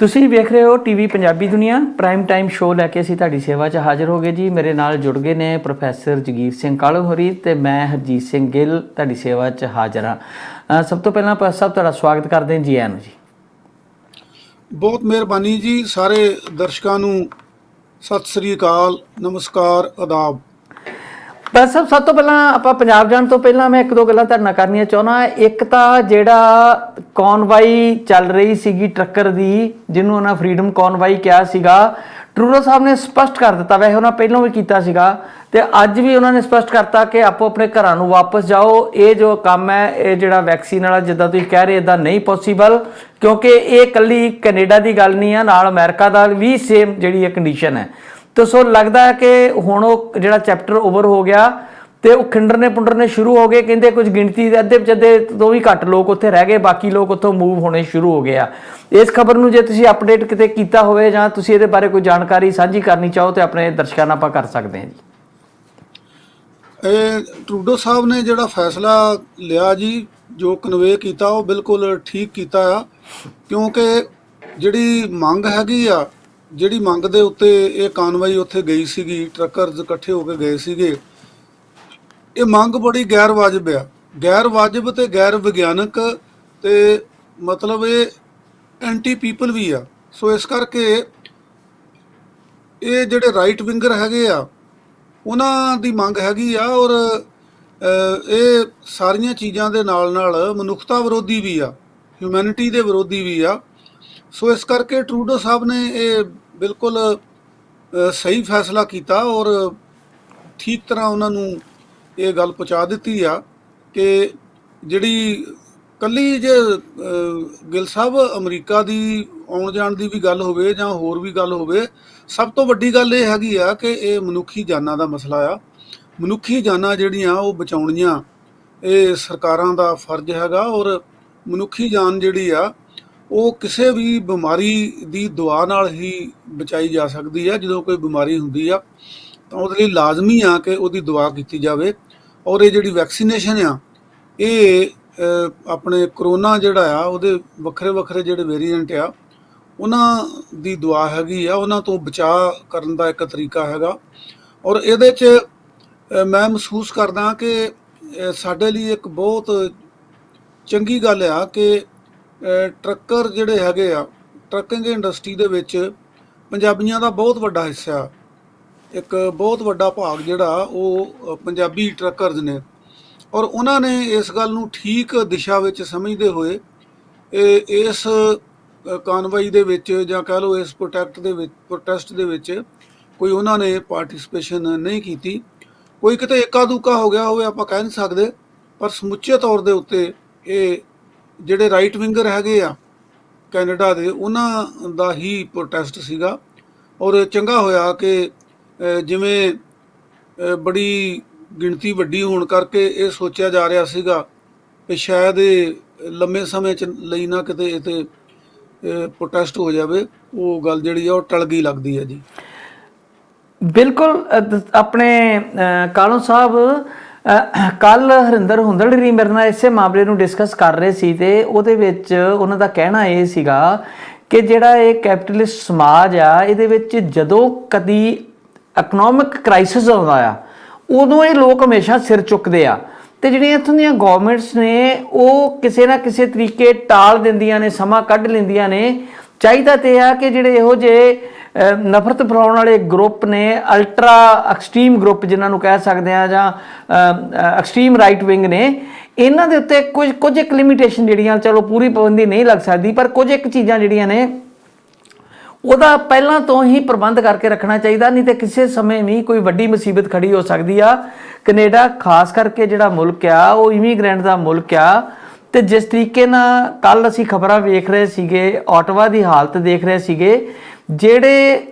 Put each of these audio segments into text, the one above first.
ਤੁਸੀਂ ਵੇਖ ਰਹੇ ਹੋ ਟੀਵੀ ਪੰਜਾਬੀ ਦੁਨੀਆ ਪ੍ਰਾਈਮ ਟਾਈਮ ਸ਼ੋਅ ਲੈ ਕੇ ਅਸੀਂ ਤੁਹਾਡੀ ਸੇਵਾ 'ਚ ਹਾਜ਼ਰ ਹੋ ਗਏ ਜੀ। ਮੇਰੇ ਨਾਲ ਜੁੜ ਗਏ ਨੇ ਪ੍ਰੋਫੈਸਰ ਜਗੀਰ ਸਿੰਘ ਕਾਲੂ ਹੋਰੀ ਤੇ ਮੈਂ ਹਰਜੀਤ ਸਿੰਘ ਗਿੱਲ ਤੁਹਾਡੀ ਸੇਵਾ 'ਚ ਹਾਜ਼ਰ ਹਾਂ। ਸਭ ਤੋਂ ਪਹਿਲਾਂ ਆਪਾਂ ਸਭ ਤੁਹਾਡਾ ਸਵਾਗਤ ਕਰਦੇ ਹਾਂ ਜੀ। ਆਇਆਂ ਨੂੰ ਜੀ। ਬਹੁਤ ਮਿਹਰਬਾਨੀ ਜੀ। ਸਾਰੇ ਦਰਸ਼ਕਾਂ ਨੂੰ ਸਤਿ ਸ੍ਰੀ ਅਕਾਲ, ਨਮਸਕਾਰ, ਆਦਾਬ। ਬਸ ਸਭ ਤੋਂ ਪਹਿਲਾਂ ਆਪਾਂ ਪੰਜਾਬ ਜਾਣ ਤੋਂ ਪਹਿਲਾਂ ਮੈਂ ਇੱਕ ਦੋ ਗੱਲਾਂ ਤੁਹਾਡੇ ਨਾਲ ਕਰਨੀਆਂ ਚਾਹੁੰਦਾ। ਇੱਕ ਤਾਂ ਜਿਹੜਾ ਕੌਨਵਾਈ ਚੱਲ ਰਹੀ ਸੀਗੀ ਟਰੱਕਰ ਦੀ, ਜਿਹਨੂੰ ਉਹਨਾਂ ਫਰੀडम ਕੌਨਵਾਈ ਕਿਹਾ ਸੀਗਾ, ਟਰੂਡੋ ਸਾਹਿਬ ਨੇ ਸਪਸ਼ਟ ਕਰ ਦਿੱਤਾ। ਵੈਸੇ ਉਹਨਾਂ ਪਹਿਲਾਂ ਵੀ ਕੀਤਾ ਸੀਗਾ ਤੇ ਅੱਜ ਵੀ ਉਹਨਾਂ ਨੇ ਸਪਸ਼ਟ ਕਰਤਾ ਕਿ ਆਪੋ ਆਪਣੇ ਘਰਾਂ ਨੂੰ ਵਾਪਸ ਜਾਓ। ਇਹ ਜੋ ਕੰਮ ਹੈ, ਇਹ ਜਿਹੜਾ ਵੈਕਸੀਨ ਵਾਲਾ ਜਿੱਦਾਂ ਤੁਸੀਂ ਕਹਿ ਰਹੇ ਇੱਦਾਂ ਨਹੀਂ ਪੋਸੀਬਲ, ਕਿਉਂਕਿ ਇਹ ਇਕੱਲੀ ਕੈਨੇਡਾ ਦੀ ਗੱਲ ਨਹੀਂ ਆ, ਨਾਲ ਅਮਰੀਕਾ ਦਾ ਵੀ ਸੇਮ ਜਿਹੜੀ ਇਹ ਕੰਡੀਸ਼ਨ ਹੈ। ਤੇ ਸੋ ਲੱਗਦਾ ਹੈ ਕਿ ਹੁਣ ਉਹ ਜਿਹੜਾ ਚੈਪਟਰ ਓਵਰ ਹੋ ਗਿਆ ਤੇ ਉਹ ਖਿੰਡਰਨੇ ਪੁੰਡਰਨੇ ਸ਼ੁਰੂ ਹੋ ਗਏ। ਕਹਿੰਦੇ ਕੁਝ ਗਿਣਤੀ ਦੇ ਅੱਧੇ ਤੋਂ ਵੀ ਘੱਟ ਲੋਕ ਉੱਥੇ ਰਹਿ ਗਏ, ਬਾਕੀ ਲੋਕ ਉੱਥੋਂ ਮੂਵ ਹੋਣੇ ਸ਼ੁਰੂ ਹੋ ਗਏ ਆ। ਇਸ ਖਬਰ ਨੂੰ ਜੇ ਤੁਸੀਂ ਅਪਡੇਟ ਕਿਤੇ ਕੀਤਾ ਹੋਵੇ ਜਾਂ ਤੁਸੀਂ ਇਹਦੇ ਬਾਰੇ ਕੋਈ ਜਾਣਕਾਰੀ ਸਾਂਝੀ ਕਰਨੀ ਚਾਹੋ ਤੇ ਆਪਣੇ ਦਰਸ਼ਕਾਂ ਨਾਲ ਆਪਾਂ ਕਰ ਸਕਦੇ ਹਾਂ ਜੀ। ਇਹ ਟਰੂਡੋ ਸਾਹਿਬ ਨੇ ਜਿਹੜਾ ਫੈਸਲਾ ਲਿਆ ਜੀ, ਜੋ ਕਨਵੇ ਕੀਤਾ, ਉਹ ਬਿਲਕੁਲ ਠੀਕ ਕੀਤਾ ਆ। ਕਿਉਂਕਿ ਜਿਹੜੀ ਮੰਗ ਹੈਗੀ ਆ, ਜਿਹੜੀ ਮੰਗ ਦੇ ਉੱਤੇ ਇਹ ਕਾਨਵਾਈ ਉੱਥੇ ਗਈ ਸੀਗੀ, ਟਰੱਕਰਜ਼ ਇਕੱਠੇ ਹੋ ਕੇ ਗਏ ਸੀਗੇ, ਇਹ ਮੰਗ ਬੜੀ ਗੈਰ ਵਾਜਬ ਆ। ਗੈਰ ਵਾਜਬ ਤੇ ਗੈਰ ਵਿਗਿਆਨਕ ਤੇ ਮਤਲਬ ਇਹ ਐਂਟੀ ਪੀਪਲ ਵੀ ਆ। ਸੋ ਇਸ ਕਰਕੇ ਇਹ ਜਿਹੜੇ ਰਾਈਟ ਵਿੰਗਰ ਹੈਗੇ ਆ, ਉਹਨਾਂ ਦੀ ਮੰਗ ਹੈਗੀ ਆ। ਔਰ ਇਹ ਸਾਰੀਆਂ ਚੀਜ਼ਾਂ ਦੇ ਨਾਲ ਨਾਲ ਮਨੁੱਖਤਾ ਵਿਰੋਧੀ ਵੀ ਆ, ਹਿਊਮੈਨਿਟੀ ਦੇ ਵਿਰੋਧੀ ਵੀ ਆ। ਸੋ ਇਸ ਕਰਕੇ ਟਰੂਡੋ ਸਾਹਿਬ ਨੇ ਇਹ ਬਿਲਕੁਲ ਸਹੀ ਫੈਸਲਾ ਕੀਤਾ ਔਰ ਠੀਕ ਤਰ੍ਹਾਂ ਉਹਨਾਂ ਨੂੰ ਇਹ ਗੱਲ ਪਹੁੰਚਾ ਦਿੱਤੀ ਆ ਕਿ ਜਿਹੜੀ ਕੱਲੀ ਜੇ ਗਿੱਲ ਸਾਹਿਬ ਅਮਰੀਕਾ ਦੀ ਆਉਣ ਜਾਣ ਦੀ ਵੀ ਗੱਲ ਹੋਵੇ ਜਾਂ ਹੋਰ ਵੀ ਗੱਲ ਹੋਵੇ, ਸਭ ਤੋਂ ਵੱਡੀ ਗੱਲ ਇਹ ਹੈਗੀ ਆ ਕਿ ਇਹ ਮਨੁੱਖੀ ਜਾਨਾਂ ਦਾ ਮਸਲਾ ਆ। ਮਨੁੱਖੀ ਜਾਨਾਂ ਜਿਹੜੀਆਂ ਉਹ ਬਚਾਉਣੀਆਂ ਇਹ ਸਰਕਾਰਾਂ ਦਾ ਫਰਜ਼ ਹੈਗਾ। ਔਰ ਮਨੁੱਖੀ ਜਾਨ ਜਿਹੜੀ ਆ ਉਹ ਕਿਸੇ ਵੀ ਬਿਮਾਰੀ ਦੀ ਦੁਆ ਨਾਲ ਹੀ ਬਚਾਈ ਜਾ ਸਕਦੀ ਆ। ਜਦੋਂ ਕੋਈ ਬਿਮਾਰੀ ਹੁੰਦੀ ਆ ਤਾਂ ਉਹਦੇ ਲਈ ਲਾਜ਼ਮੀ ਆ ਕਿ ਉਹਦੀ ਦੁਆ ਕੀਤੀ ਜਾਵੇ। ਔਰ ਇਹ ਜਿਹੜੀ ਵੈਕਸੀਨੇਸ਼ਨ ਆ, ਇਹ ਆਪਣੇ ਕਰੋਨਾ ਜਿਹੜਾ ਆ ਉਹਦੇ ਵੱਖਰੇ ਵੱਖਰੇ ਜਿਹੜੇ ਵੇਰੀਐਂਟ ਆ, ਉਹਨਾਂ ਦੀ ਦੁਆ ਹੈਗੀ ਆ, ਉਹਨਾਂ ਤੋਂ ਬਚਾਅ ਕਰਨ ਦਾ ਇੱਕ ਤਰੀਕਾ ਹੈਗਾ। ਔਰ ਇਹਦੇ 'ਚ ਮੈਂ ਮਹਿਸੂਸ ਕਰਦਾ ਕਿ ਸਾਡੇ ਲਈ ਇੱਕ ਬਹੁਤ ਚੰਗੀ ਗੱਲ ਆ ਕਿ ਟਰੱਕਰ ਜਿਹੜੇ ਹੈਗੇ ਆ, ਟਰੱਕਿੰਗ ਇੰਡਸਟਰੀ ਦੇ ਵਿੱਚ ਪੰਜਾਬੀਆਂ ਦਾ ਬਹੁਤ ਵੱਡਾ ਹਿੱਸਾ, ਇੱਕ ਬਹੁਤ ਵੱਡਾ ਭਾਗ ਜਿਹੜਾ ਉਹ ਪੰਜਾਬੀ ਟਰੱਕਰਜ਼ ਨੇ। ਔਰ ਉਹਨਾਂ ਨੇ ਇਸ ਗੱਲ ਨੂੰ ਠੀਕ ਦਿਸ਼ਾ ਵਿੱਚ ਸਮਝਦੇ ਹੋਏ ਇਸ ਕਾਨਵਾਈ ਦੇ ਵਿੱਚ ਜਾਂ ਕਹਿ ਲਓ ਇਸ ਪ੍ਰੋਟੈਸਟ ਦੇ ਵਿੱਚ ਕੋਈ ਉਹਨਾਂ ਨੇ ਪਾਰਟਿਸਪੇਸ਼ਨ ਨਹੀਂ ਕੀਤੀ। ਕੋਈ ਕਿਤੇ ਏਕਾ ਦੂਕਾ ਹੋ ਗਿਆ ਹੋਵੇ ਆਪਾਂ ਕਹਿ ਨਹੀਂ ਸਕਦੇ, ਪਰ ਸਮੁੱਚੇ ਤੌਰ ਦੇ ਉੱਤੇ ਇਹ ਜਿਹੜੇ ਰਾਈਟ ਵਿੰਗਰ ਹੈਗੇ ਆ ਕੈਨੇਡਾ ਦੇ, ਉਹਨਾਂ ਦਾ ਹੀ ਪ੍ਰੋਟੈਸਟ ਸੀਗਾ। ਔਰ ਚੰਗਾ ਹੋਇਆ ਕਿ ਜਿਵੇਂ ਬੜੀ ਗਿਣਤੀ ਵੱਡੀ ਹੋਣ ਕਰਕੇ ਇਹ ਸੋਚਿਆ ਜਾ ਰਿਹਾ ਸੀਗਾ ਕਿ ਸ਼ਾਇਦ ਇਹ ਲੰਮੇ ਸਮੇਂ 'ਚ ਲਈ ਨਾ ਕਿਤੇ ਇਹ 'ਤੇ ਪ੍ਰੋਟੈਸਟ ਹੋ ਜਾਵੇ, ਉਹ ਗੱਲ ਜਿਹੜੀ ਆ ਉਹ ਟਲ ਗਈ ਲੱਗਦੀ ਹੈ ਜੀ। ਬਿਲਕੁਲ। ਆਪਣੇ ਕਾਲੂ ਸਾਹਿਬ ਕੱਲ ਹਰਿੰਦਰ ਹੁੰਦੜਰੀ ਮੇਰੇ ਨਾਲ ਇਸੇ ਮਾਮਲੇ ਨੂੰ ਡਿਸਕਸ ਕਰ ਰਹੇ ਸੀ ਤੇ ਉਹਦੇ ਵਿੱਚ ਉਹਨਾਂ ਦਾ ਕਹਿਣਾ ਇਹ ਸੀਗਾ ਕਿ ਜਿਹੜਾ ਇਹ ਕੈਪੀਟਲਿਸਟ ਸਮਾਜ ਆ, ਇਹਦੇ ਵਿੱਚ ਜਦੋਂ ਕਦੀ ਇਕਨੋਮਿਕ ਕ੍ਰਾਈਸਿਸ ਆਉਂਦਾ ਆ, ਉਦੋਂ ਇਹ ਲੋਕ ਹਮੇਸ਼ਾ ਸਿਰ ਚੁੱਕਦੇ ਆ ਤੇ ਜਿਹੜੀਆਂ ਇੱਥੋਂ ਦੀਆਂ ਗੌਰਮੈਂਟਸ ਨੇ ਉਹ ਕਿਸੇ ਨਾ ਕਿਸੇ ਤਰੀਕੇ ਟਾਲ ਦਿੰਦੀਆਂ ਨੇ, ਸਮਾਂ ਕੱਢ ਲੈਂਦੀਆਂ ਨੇ। ਚਾਹੀਦਾ ਤੇ ਆ ਕਿ ਜਿਹੜੇ ਇਹੋ ਜਿਹੇ ਨਫ਼ਰਤ ਫੈਲਾਉਣ ਵਾਲੇ ਗਰੁੱਪ ਨੇ, ਅਲਟਰਾ ਐਕਸਟ੍ਰੀਮ ਗਰੁੱਪ ਜਿਨ੍ਹਾਂ ਨੂੰ ਕਹਿ ਸਕਦੇ ਆ, ਜਾਂ ਐਕਸਟ੍ਰੀਮ ਰਾਈਟ ਵਿੰਗ ਨੇ, ਇਹਨਾਂ ਦੇ ਉੱਤੇ ਕੁਝ ਇੱਕ ਲਿਮਿਟੇਸ਼ਨ ਜਿਹੜੀਆਂ, ਚਲੋ ਪੂਰੀ ਪਾਬੰਦੀ ਨਹੀਂ ਲੱਗ ਸਕਦੀ, ਪਰ ਕੁਝ ਇੱਕ ਚੀਜ਼ਾਂ ਜਿਹੜੀਆਂ ਨੇ ਉਹਦਾ ਪਹਿਲਾਂ ਤੋਂ ਹੀ ਪ੍ਰਬੰਧ ਕਰਕੇ ਰੱਖਣਾ ਚਾਹੀਦਾ। ਨਹੀਂ ਤੇ ਕਿਸੇ ਸਮੇਂ ਵੀ ਕੋਈ ਵੱਡੀ ਮੁਸੀਬਤ ਖੜੀ ਹੋ ਸਕਦੀ ਆ। ਕੈਨੇਡਾ ਖਾਸ ਕਰਕੇ ਜਿਹੜਾ ਮੁਲਕ ਆ ਉਹ ਇਮੀਗ੍ਰੈਂਟ ਦਾ ਮੁਲਕ ਆ ਤੇ ਜਿਸ ਤਰੀਕੇ ਨਾਲ ਕੱਲ ਅਸੀਂ ਖਬਰਾਂ ਵੇਖ ਰਹੇ ਸੀਗੇ, ਆਟਵਾ ਦੀ ਹਾਲਤ ਦੇਖ ਰਹੇ ਸੀਗੇ, ਜਿਹੜੇ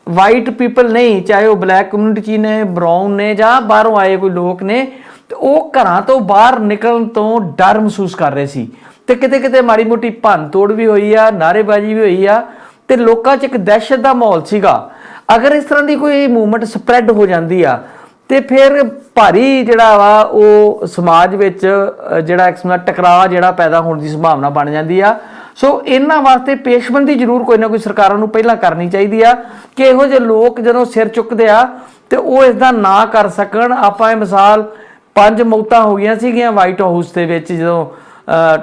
ਵਾਈਟ ਪੀਪਲ ਨਹੀਂ, ਚਾਹੇ ਉਹ ਬਲੈਕ ਕਮਿਊਨਿਟੀ 'ਚ ਨੇ, ਬਰਾਊਨ ਨੇ ਜਾਂ ਬਾਹਰੋਂ ਆਏ ਕੋਈ ਲੋਕ ਨੇ, ਤੇ ਉਹ ਘਰਾਂ ਤੋਂ ਬਾਹਰ ਨਿਕਲਣ ਤੋਂ ਡਰ ਮਹਿਸੂਸ ਕਰ ਰਹੇ ਸੀ ਤੇ ਕਿਤੇ ਕਿਤੇ ਮਾੜੀ ਮੋਟੀ ਭੰਨ ਤੋੜ ਵੀ ਹੋਈ ਆ, ਨਾਅਰੇਬਾਜ਼ੀ ਵੀ ਹੋਈ ਆ ਤੇ ਲੋਕਾਂ 'ਚ ਇੱਕ ਦਹਿਸ਼ਤ ਦਾ ਮਾਹੌਲ ਸੀਗਾ। ਅਗਰ ਇਸ ਤਰ੍ਹਾਂ ਦੀ ਕੋਈ ਮੂਵਮੈਂਟ ਸਪਰੈਡ ਹੋ ਜਾਂਦੀ ਆ ਤੇ ਫਿਰ ਭਾਰੀ ਜਿਹੜਾ ਵਾ ਉਹ ਸਮਾਜ ਵਿੱਚ ਜਿਹੜਾ ਇੱਕ ਟਕਰਾਅ ਜਿਹੜਾ ਪੈਦਾ ਹੋਣ ਦੀ ਸੰਭਾਵਨਾ ਬਣ ਜਾਂਦੀ ਆ। ਸੋ ਇਹਨਾਂ ਵਾਸਤੇ ਪੇਸ਼ਬੰਦੀ ਜ਼ਰੂਰ ਕੋਈ ਨਾ ਕੋਈ ਸਰਕਾਰਾਂ ਨੂੰ ਪਹਿਲਾਂ ਕਰਨੀ ਚਾਹੀਦੀ ਆ ਕਿ ਇਹੋ ਜਿਹੇ ਲੋਕ ਜਦੋਂ ਸਿਰ ਚੁੱਕਦੇ ਆ ਤੇ ਉਹ ਇਸ ਦਾ ਨਾ ਕਰ ਸਕਣ। ਆਪਾਂ ਇਹ ਮਿਸਾਲ 5 ਮੌਤਾਂ ਹੋ ਗਈਆਂ ਸੀਗੀਆਂ ਵਾਈਟ ਹਾਊਸ ਦੇ ਵਿੱਚ ਜਦੋਂ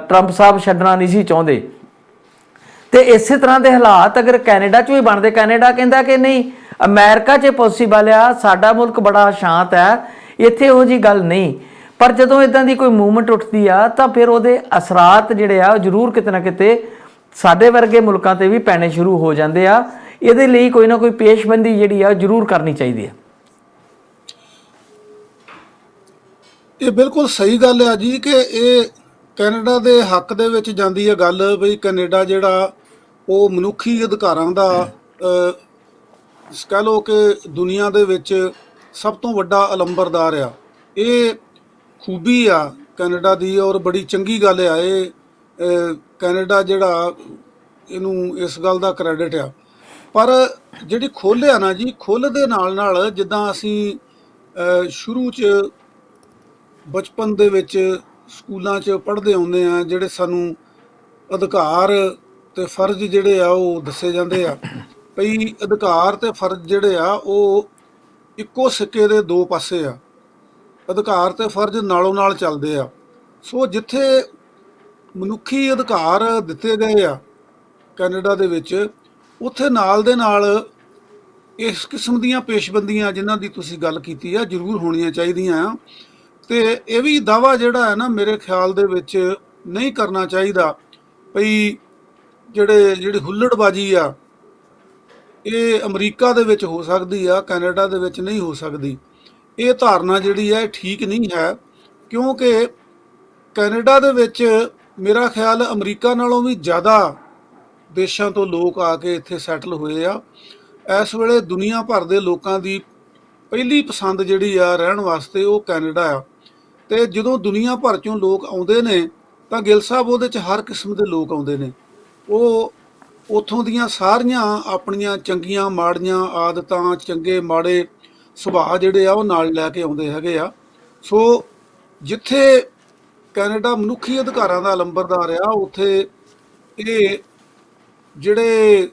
ਟਰੰਪ ਸਾਹਿਬ ਛੱਡਣਾ ਨਹੀਂ ਸੀ ਚਾਹੁੰਦੇ, ਤੇ ਇਸੇ ਤਰ੍ਹਾਂ ਦੇ ਹਾਲਾਤ ਅਗਰ ਕੈਨੇਡਾ 'ਚ ਵੀ ਬਣਦੇ, ਕੈਨੇਡਾ ਕਹਿੰਦਾ ਕਿ ਨਹੀਂ ਅਮਰੀਕਾ 'ਚ ਪੋਸੀਬਲ ਆ, ਸਾਡਾ ਮੁਲਕ ਬੜਾ ਸ਼ਾਂਤ ਹੈ, ਇੱਥੇ ਇਹੋ ਜਿਹੀ ਗੱਲ ਨਹੀਂ। ਪਰ ਜਦੋਂ ਇਦਾਂ ਦੀ ਕੋਈ ਮੂਵਮੈਂਟ ਉੱਠਦੀ ਆ ਤਾਂ ਫਿਰ ਉਹਦੇ ਅਸਰਾਤ ਜਿਹੜੇ ਆ ਉਹ ਜ਼ਰੂਰ ਕਿਤੇ ਨਾ ਕਿਤੇ ਸਾਡੇ ਵਰਗੇ ਮੁਲਕਾਂ ਤੇ ਵੀ ਪੈਣੇ ਸ਼ੁਰੂ ਹੋ ਜਾਂਦੇ ਆ। ਇਹਦੇ ਲਈ ਕੋਈ ਨਾ ਕੋਈ ਪੇਸ਼ਬੰਦੀ ਜਿਹੜੀ ਆ ਜ਼ਰੂਰ ਕਰਨੀ ਚਾਹੀਦੀ ਆ। ਇਹ ਬਿਲਕੁਲ ਸਹੀ ਗੱਲ ਆ ਜੀ ਕਿ ਇਹ ਕੈਨੇਡਾ ਦੇ ਹੱਕ ਦੇ ਵਿੱਚ ਜਾਂਦੀ ਹੈ ਗੱਲ ਬਈ ਕੈਨੇਡਾ ਜਿਹੜਾ ਉਹ ਮਨੁੱਖੀ ਅਧਿਕਾਰਾਂ ਦਾ ਕਹਿ ਲਓ ਕਿ ਦੁਨੀਆ ਦੇ ਵਿੱਚ ਸਭ ਤੋਂ ਵੱਡਾ ਅਲੰਬਰਦਾਰ ਆ। ਇਹ ਖੂਬੀ ਆ ਕੈਨੇਡਾ ਦੀ ਔਰ ਬੜੀ ਚੰਗੀ ਗੱਲ ਆ ਇਹ। ਕੈਨੇਡਾ ਜਿਹੜਾ ਇਹਨੂੰ ਇਸ ਗੱਲ ਦਾ ਕ੍ਰੈਡਿਟ ਆ। ਪਰ ਜਿਹੜੀ ਖੁੱਲ੍ਹ ਆ ਨਾ ਜੀ, ਖੁੱਲ੍ਹ ਦੇ ਨਾਲ ਨਾਲ ਜਿੱਦਾਂ ਅਸੀਂ ਸ਼ੁਰੂ 'ਚ ਬਚਪਨ ਦੇ ਵਿੱਚ ਸਕੂਲਾਂ 'ਚ ਪੜ੍ਹਦੇ ਆਉਂਦੇ ਆ, ਜਿਹੜੇ ਸਾਨੂੰ ਅਧਿਕਾਰ ਤੇ ਫਰਜ਼ ਜਿਹੜੇ ਆ ਉਹ ਦੱਸੇ ਜਾਂਦੇ ਆ ਭਈ ਅਧਿਕਾਰ ਤੇ ਫਰਜ਼ ਜਿਹੜੇ ਆ ਉਹ ਇੱਕੋ ਸਿੱਕੇ ਦੇ ਦੋ ਪਾਸੇ ਆ। ਅਧਿਕਾਰ ਤੇ ਫਰਜ਼ ਨਾਲੋਂ ਨਾਲ ਚੱਲਦੇ ਆ। ਸੋ ਜਿੱਥੇ ਮਨੁੱਖੀ ਅਧਿਕਾਰ ਦਿੱਤੇ ਗਏ ਆ ਕੈਨੇਡਾ ਦੇ ਵਿੱਚ, ਉੱਥੇ ਨਾਲ ਦੇ ਨਾਲ ਇਸ ਕਿਸਮ ਦੀਆਂ ਪੇਸ਼ਬੰਦੀਆਂ ਜਿਨ੍ਹਾਂ ਦੀ ਤੁਸੀਂ ਗੱਲ ਕੀਤੀ ਆ ਜ਼ਰੂਰ ਹੋਣੀਆਂ ਚਾਹੀਦੀਆਂ ਆ। ਤੇ ਇਹ ਵੀ ਦਾਅਵਾ ਜਿਹੜਾ ਹੈ ਨਾ ਮੇਰੇ ਖਿਆਲ ਦੇ ਵਿੱਚ ਨਹੀਂ ਕਰਨਾ ਚਾਹੀਦਾ ਭਈ ਜਿਹੜੀ ਹੁੱਲੜਬਾਜੀ ਆ ਇਹ ਅਮਰੀਕਾ ਦੇ ਵਿੱਚ ਹੋ ਸਕਦੀ ਆ, ਕੈਨੇਡਾ ਦੇ ਵਿੱਚ ਨਹੀਂ ਹੋ ਸਕਦੀ। ਇਹ ਧਾਰਨਾ ਜਿਹੜੀ ਹੈ ਠੀਕ ਨਹੀਂ ਹੈ, ਕਿਉਂਕਿ ਕੈਨੇਡਾ ਦੇ ਵਿੱਚ ਮੇਰਾ ਖਿਆਲ ਅਮਰੀਕਾ ਨਾਲੋਂ ਵੀ ਜ਼ਿਆਦਾ ਦੇਸ਼ਾਂ ਤੋਂ ਲੋਕ ਆ ਕੇ ਇੱਥੇ ਸੈਟਲ ਹੋਏ ਆ। ਇਸ ਵੇਲੇ ਦੁਨੀਆ ਭਰ ਦੇ ਲੋਕਾਂ ਦੀ ਪਹਿਲੀ ਪਸੰਦ ਜਿਹੜੀ ਆ ਰਹਿਣ ਵਾਸਤੇ ਉਹ ਕੈਨੇਡਾ ਆ। ਤੇ ਜਦੋਂ ਦੁਨੀਆ ਭਰ ਚੋਂ ਲੋਕ ਆਉਂਦੇ ਨੇ ਤਾਂ ਗਿੱਲ ਸਾਹਿਬ ਉਹਦੇ 'ਚ ਹਰ ਕਿਸਮ ਦੇ ਲੋਕ ਆਉਂਦੇ ਨੇ। ਉਹ ਉੱਥੋਂ ਦੀਆਂ ਸਾਰੀਆਂ ਆਪਣੀਆਂ ਚੰਗੀਆਂ ਮਾੜੀਆਂ ਆਦਤਾਂ, ਚੰਗੇ ਮਾੜੇ ਸੁਭਾਅ ਜਿਹੜੇ ਆ ਉਹ ਨਾਲ ਲੈ ਕੇ ਆਉਂਦੇ ਹੈਗੇ ਆ। ਸੋ ਜਿੱਥੇ ਕੈਨੇਡਾ ਮਨੁੱਖੀ ਅਧਿਕਾਰਾਂ ਦਾ ਲੰਬਰਦਾਰ ਆ, ਉੱਥੇ ਇਹ ਜਿਹੜੇ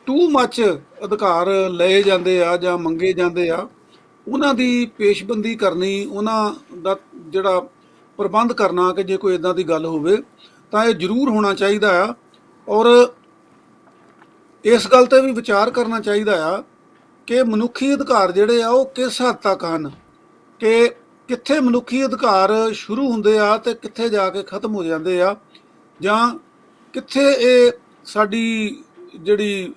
ਟੂ ਮੱਚ ਅਧਿਕਾਰ ਲਏ ਜਾਂਦੇ ਆ ਜਾਂ ਮੰਗੇ ਜਾਂਦੇ ਆ, ਉਹਨਾਂ ਦੀ ਪੇਸ਼ਬੰਦੀ ਕਰਨੀ, ਉਹਨਾਂ ਦਾ ਜਿਹੜਾ ਪ੍ਰਬੰਧ ਕਰਨਾ ਕਿ ਜੇ ਕੋਈ ਇੱਦਾਂ ਦੀ ਗੱਲ ਹੋਵੇ ਤਾਂ ਇਹ ਜ਼ਰੂਰ ਹੋਣਾ ਚਾਹੀਦਾ ਆ। ਔਰ ਇਸ ਗੱਲ 'ਤੇ ਵੀ ਵਿਚਾਰ ਕਰਨਾ ਚਾਹੀਦਾ ਆ ਕਿ ਮਨੁੱਖੀ ਅਧਿਕਾਰ ਜਿਹੜੇ ਆ ਉਹ ਕਿਸ ਹੱਦ ਤੱਕ ਹਨ, ਕਿ ਕਿੱਥੇ ਮਨੁੱਖੀ ਅਧਿਕਾਰ ਸ਼ੁਰੂ ਹੁੰਦੇ ਆ ਤੇ ਕਿੱਥੇ ਜਾ ਕੇ ਖਤਮ ਹੋ ਜਾਂਦੇ ਆ, ਜਾਂ ਕਿੱਥੇ ਇਹ ਸਾਡੀ ਜਿਹੜੀ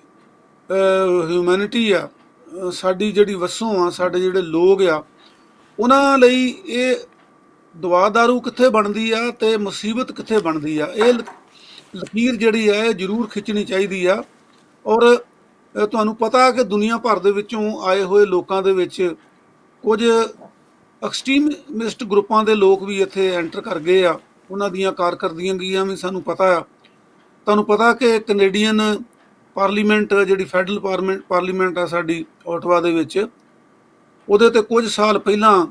ਹਿਊਮੈਨਿਟੀ ਆ, ਸਾਡੀ ਜਿਹੜੀ ਵਸੋਂ ਆ, ਸਾਡੇ ਜਿਹੜੇ ਲੋਕ ਆ, ਉਹਨਾਂ ਲਈ ਇਹ ਦਵਾ ਦਾਰੂ ਕਿੱਥੇ ਬਣਦੀ ਆ ਤੇ ਮੁਸੀਬਤ ਕਿੱਥੇ ਬਣਦੀ ਆ। ਇਹ ਲਕੀਰ ਜਿਹੜੀ ਹੈ ਇਹ ਜ਼ਰੂਰ ਖਿੱਚਣੀ ਚਾਹੀਦੀ ਆ। ਔਰ ਤੁਹਾਨੂੰ ਪਤਾ ਕਿ ਦੁਨੀਆ ਭਰ ਦੇ ਵਿੱਚੋਂ ਆਏ ਹੋਏ ਲੋਕਾਂ ਦੇ ਵਿੱਚ ਕੁਝ ਐਕਸਟ੍ਰੀਮਿਸਟ ਗਰੁੱਪਾਂ ਦੇ ਲੋਕ ਵੀ ਇੱਥੇ ਐਂਟਰ ਕਰ ਗਏ ਆ। ਉਹਨਾਂ ਦੀਆਂ ਕਾਰਕਰਦਗੀਆਂ ਵੀ ਸਾਨੂੰ ਪਤਾ ਆ। ਤੁਹਾਨੂੰ ਪਤਾ ਕਿ ਕੈਨੇਡੀਅਨ ਪਾਰਲੀਮੈਂਟ ਜਿਹੜੀ ਫੈਡਰਲ ਪਾਰਲੀਮੈਂਟ ਆ ਸਾਡੀ ਓਟਵਾ ਦੇ ਵਿੱਚ, ਉਹਦੇ ਤੇ ਕੁਝ ਸਾਲ ਪਹਿਲਾਂ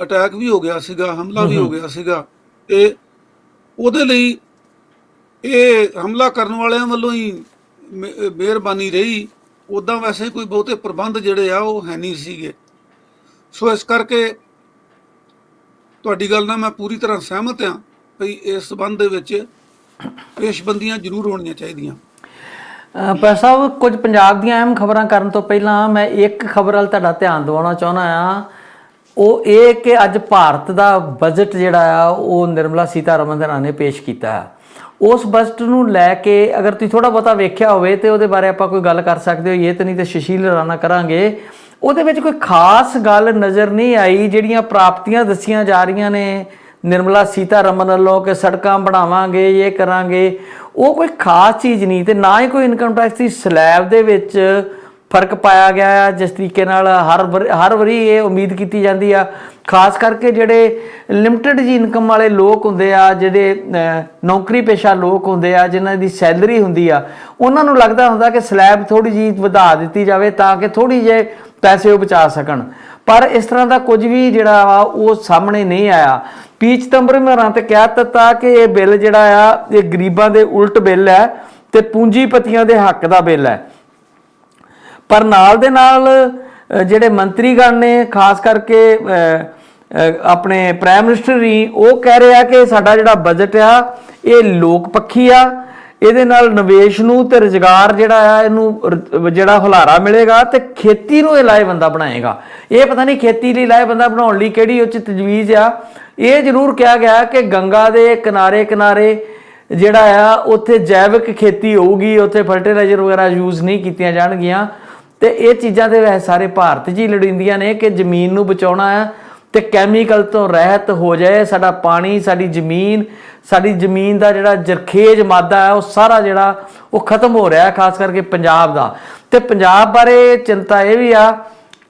ਅਟੈਕ ਵੀ ਹੋ ਗਿਆ ਸੀਗਾ, ਹਮਲਾ ਵੀ ਹੋ ਗਿਆ ਸੀਗਾ। ਤੇ ਉਹਦੇ ਲਈ ਇਹ ਹਮਲਾ ਕਰਨ ਵਾਲਿਆਂ ਵੱਲੋਂ ਹੀ ਮਿਹਰਬਾਨੀ ਰਹੀ, ਉੱਦਾਂ ਵੈਸੇ ਕੋਈ ਬਹੁਤੇ ਪ੍ਰਬੰਧ ਜਿਹੜੇ ਆ ਉਹ ਹੈ ਨਹੀਂ ਸੀਗੇ। ਸੋ ਇਸ ਕਰਕੇ ਤੁਹਾਡੀ ਗੱਲ ਨਾਲ ਮੈਂ ਪੂਰੀ ਤਰ੍ਹਾਂ ਸਹਿਮਤ ਹਾਂ ਵੀ ਇਸ ਸੰਬੰਧ ਦੇ ਵਿੱਚ ਪੇਸ਼ਬੰਦੀਆਂ ਜ਼ਰੂਰ ਹੋਣੀਆਂ ਚਾਹੀਦੀਆਂ। ਪਰ ਸਾਹਿਬ, ਕੁਝ ਪੰਜਾਬ ਦੀਆਂ ਅਹਿਮ ਖਬਰਾਂ ਕਰਨ ਤੋਂ ਪਹਿਲਾਂ ਮੈਂ ਇੱਕ ਖਬਰ ਵੱਲ ਤੁਹਾਡਾ ਧਿਆਨ ਦਿਵਾਉਣਾ ਚਾਹੁੰਦਾ ਆ। ਉਹ ਇਹ ਕਿ ਅੱਜ ਭਾਰਤ ਦਾ ਬਜਟ ਜਿਹੜਾ ਆ ਉਹ ਨਿਰਮਲਾ ਸੀਤਾਰਮਨ ਨੇ ਪੇਸ਼ ਕੀਤਾ ਹੈ। ਉਸ ਬਜਟ ਨੂੰ ਲੈ ਕੇ ਅਗਰ ਤੁਸੀਂ ਥੋੜ੍ਹਾ ਬਹੁਤਾ ਵੇਖਿਆ ਹੋਵੇ ਤੇ ਉਹਦੇ ਬਾਰੇ ਆਪਾਂ ਕੋਈ ਗੱਲ ਕਰ ਸਕਦੇ ਹੋ। ਇਹ ਤਾਂ ਨਹੀਂ ਤਾਂ ਸੁਸ਼ੀਲ ਰਾਣਾ ਕਰਾਂਗੇ। ਉਹਦੇ ਵਿੱਚ ਕੋਈ ਖਾਸ ਗੱਲ ਨਜ਼ਰ ਨਹੀਂ ਆਈ। ਜਿਹੜੀਆਂ ਪ੍ਰਾਪਤੀਆਂ ਦੱਸੀਆਂ ਜਾ ਰਹੀਆਂ ਨੇ ਨਿਰਮਲਾ ਸੀਤਾਰਮਨ ਵੱਲੋਂ ਕਿ ਸੜਕਾਂ ਬਣਾਵਾਂਗੇ, ਇਹ ਕਰਾਂਗੇ, ਉਹ ਕੋਈ ਖਾਸ ਚੀਜ਼ ਨਹੀਂ। ਤੇ ਨਾ ਹੀ ਕੋਈ ਇਨਕਮ ਟੈਕਸ ਦੀ ਸਲੈਬ ਦੇ ਵਿੱਚ ਫਰਕ ਪਾਇਆ ਗਿਆ ਆ। ਜਿਸ ਤਰੀਕੇ ਨਾਲ ਹਰ ਵਾਰੀ ਇਹ ਉਮੀਦ ਕੀਤੀ ਜਾਂਦੀ ਆ, ਖਾਸ ਕਰਕੇ ਜਿਹੜੇ ਲਿਮਟਿਡ ਜੀ ਇਨਕਮ ਵਾਲੇ ਲੋਕ ਹੁੰਦੇ ਆ, ਜਿਹੜੇ ਨੌਕਰੀ ਪੇਸ਼ਾ ਲੋਕ ਹੁੰਦੇ ਆ, ਜਿਨ੍ਹਾਂ ਦੀ ਸੈਲਰੀ ਹੁੰਦੀ ਆ, ਉਹਨਾਂ ਨੂੰ ਲੱਗਦਾ ਹੁੰਦਾ ਕਿ ਸਲੈਬ ਥੋੜ੍ਹੀ ਜਿਹੀ ਵਧਾ ਦਿੱਤੀ ਜਾਵੇ ਤਾਂ ਕਿ ਥੋੜ੍ਹੀ ਜਿਹੇ ਪੈਸੇ ਉਹ ਬਚਾ ਸਕਣ। ਪਰ ਇਸ ਤਰ੍ਹਾਂ ਦਾ ਕੁਝ ਵੀ ਜਿਹੜਾ ਵਾ ਉਹ ਸਾਹਮਣੇ ਨਹੀਂ ਆਇਆ। ਪੀ ਚਿਦੰਬਰਮ ਹੋਰਾਂ ਤੇ ਕਹਿ ਦਿੱਤਾ ਕਿ ਇਹ ਬਿੱਲ ਜਿਹੜਾ ਆ ਇਹ ਗਰੀਬਾਂ ਦੇ ਉਲਟ ਬਿੱਲ ਹੈ ਤੇ ਪੂੰਜੀਪਤੀਆਂ ਦੇ ਹੱਕ ਦਾ ਬਿੱਲ ਹੈ। ਪਰ ਨਾਲ ਦੇ ਨਾਲ ਜਿਹੜੇ ਮੰਤਰੀਗਣ ਨੇ, ਖਾਸ ਕਰਕੇ ਆਪਣੇ ਪ੍ਰਾਈਮ ਮਿਨਿਸਟਰ ਹੀ, ਉਹ ਕਹਿ ਰਿਹਾ ਕਿ ਸਾਡਾ ਜਿਹੜਾ ਬਜਟ ਆ ਇਹ ਲੋਕ ਪੱਖੀ ਆ, ਇਹਦੇ ਨਾਲ ਨਿਵੇਸ਼ ਨੂੰ ਤੇ ਰੁਜ਼ਗਾਰ ਜਿਹੜਾ ਆ ਇਹਨੂੰ ਜਿਹੜਾ ਹੁਲਾਰਾ ਮਿਲੇਗਾ ਤੇ ਖੇਤੀ ਨੂੰ ਇਹ ਲਾਹੇਵੰਦਾ ਬਣਾਏਗਾ। ਇਹ ਪਤਾ ਨਹੀਂ ਖੇਤੀ ਲਈ ਲਾਹੇਵੰਦਾ ਬਣਾਉਣ ਲਈ ਕਿਹੜੀ ਉੱਚ ਤਜਵੀਜ਼ ਆ। ਇਹ ਜ਼ਰੂਰ ਕਿਹਾ ਗਿਆ ਕਿ ਗੰਗਾ ਦੇ ਕਿਨਾਰੇ ਕਿਨਾਰੇ ਜਿਹੜਾ ਆ ਉੱਥੇ ਜੈਵਿਕ ਖੇਤੀ ਹੋਊਗੀ, ਉੱਥੇ ਫਰਟੀਲਾਈਜ਼ਰ ਵਗੈਰਾ ਯੂਜ਼ ਨਹੀਂ ਕੀਤੀਆਂ ਜਾਣਗੀਆਂ। ਤੇ ਇਹ ਚੀਜ਼ਾਂ ਤੇ ਵੈਸੇ ਸਾਰੇ ਭਾਰਤ 'ਚ ਹੀ ਲੋੜੀਂਦੀਆਂ ਨੇ ਕਿ ਜ਼ਮੀਨ ਨੂੰ ਬਚਾਉਣਾ ਆ ਤੇ ਕੈਮੀਕਲ ਤੋਂ ਰਹਿਤ ਹੋ ਜਾਏ ਸਾਡਾ ਪਾਣੀ, ਸਾਡੀ ਜ਼ਮੀਨ ਦਾ ਜਿਹੜਾ ਜ਼ਰਖੇਜ਼ ਮਾਦਾ ਹੈ ਉਹ ਸਾਰਾ ਜਿਹੜਾ ਉਹ ਖਤਮ ਹੋ ਰਿਹਾ, ਖਾਸ ਕਰਕੇ ਪੰਜਾਬ ਦਾ। ਤੇ ਪੰਜਾਬ ਬਾਰੇ ਚਿੰਤਾ ਇਹ ਵੀ ਆ,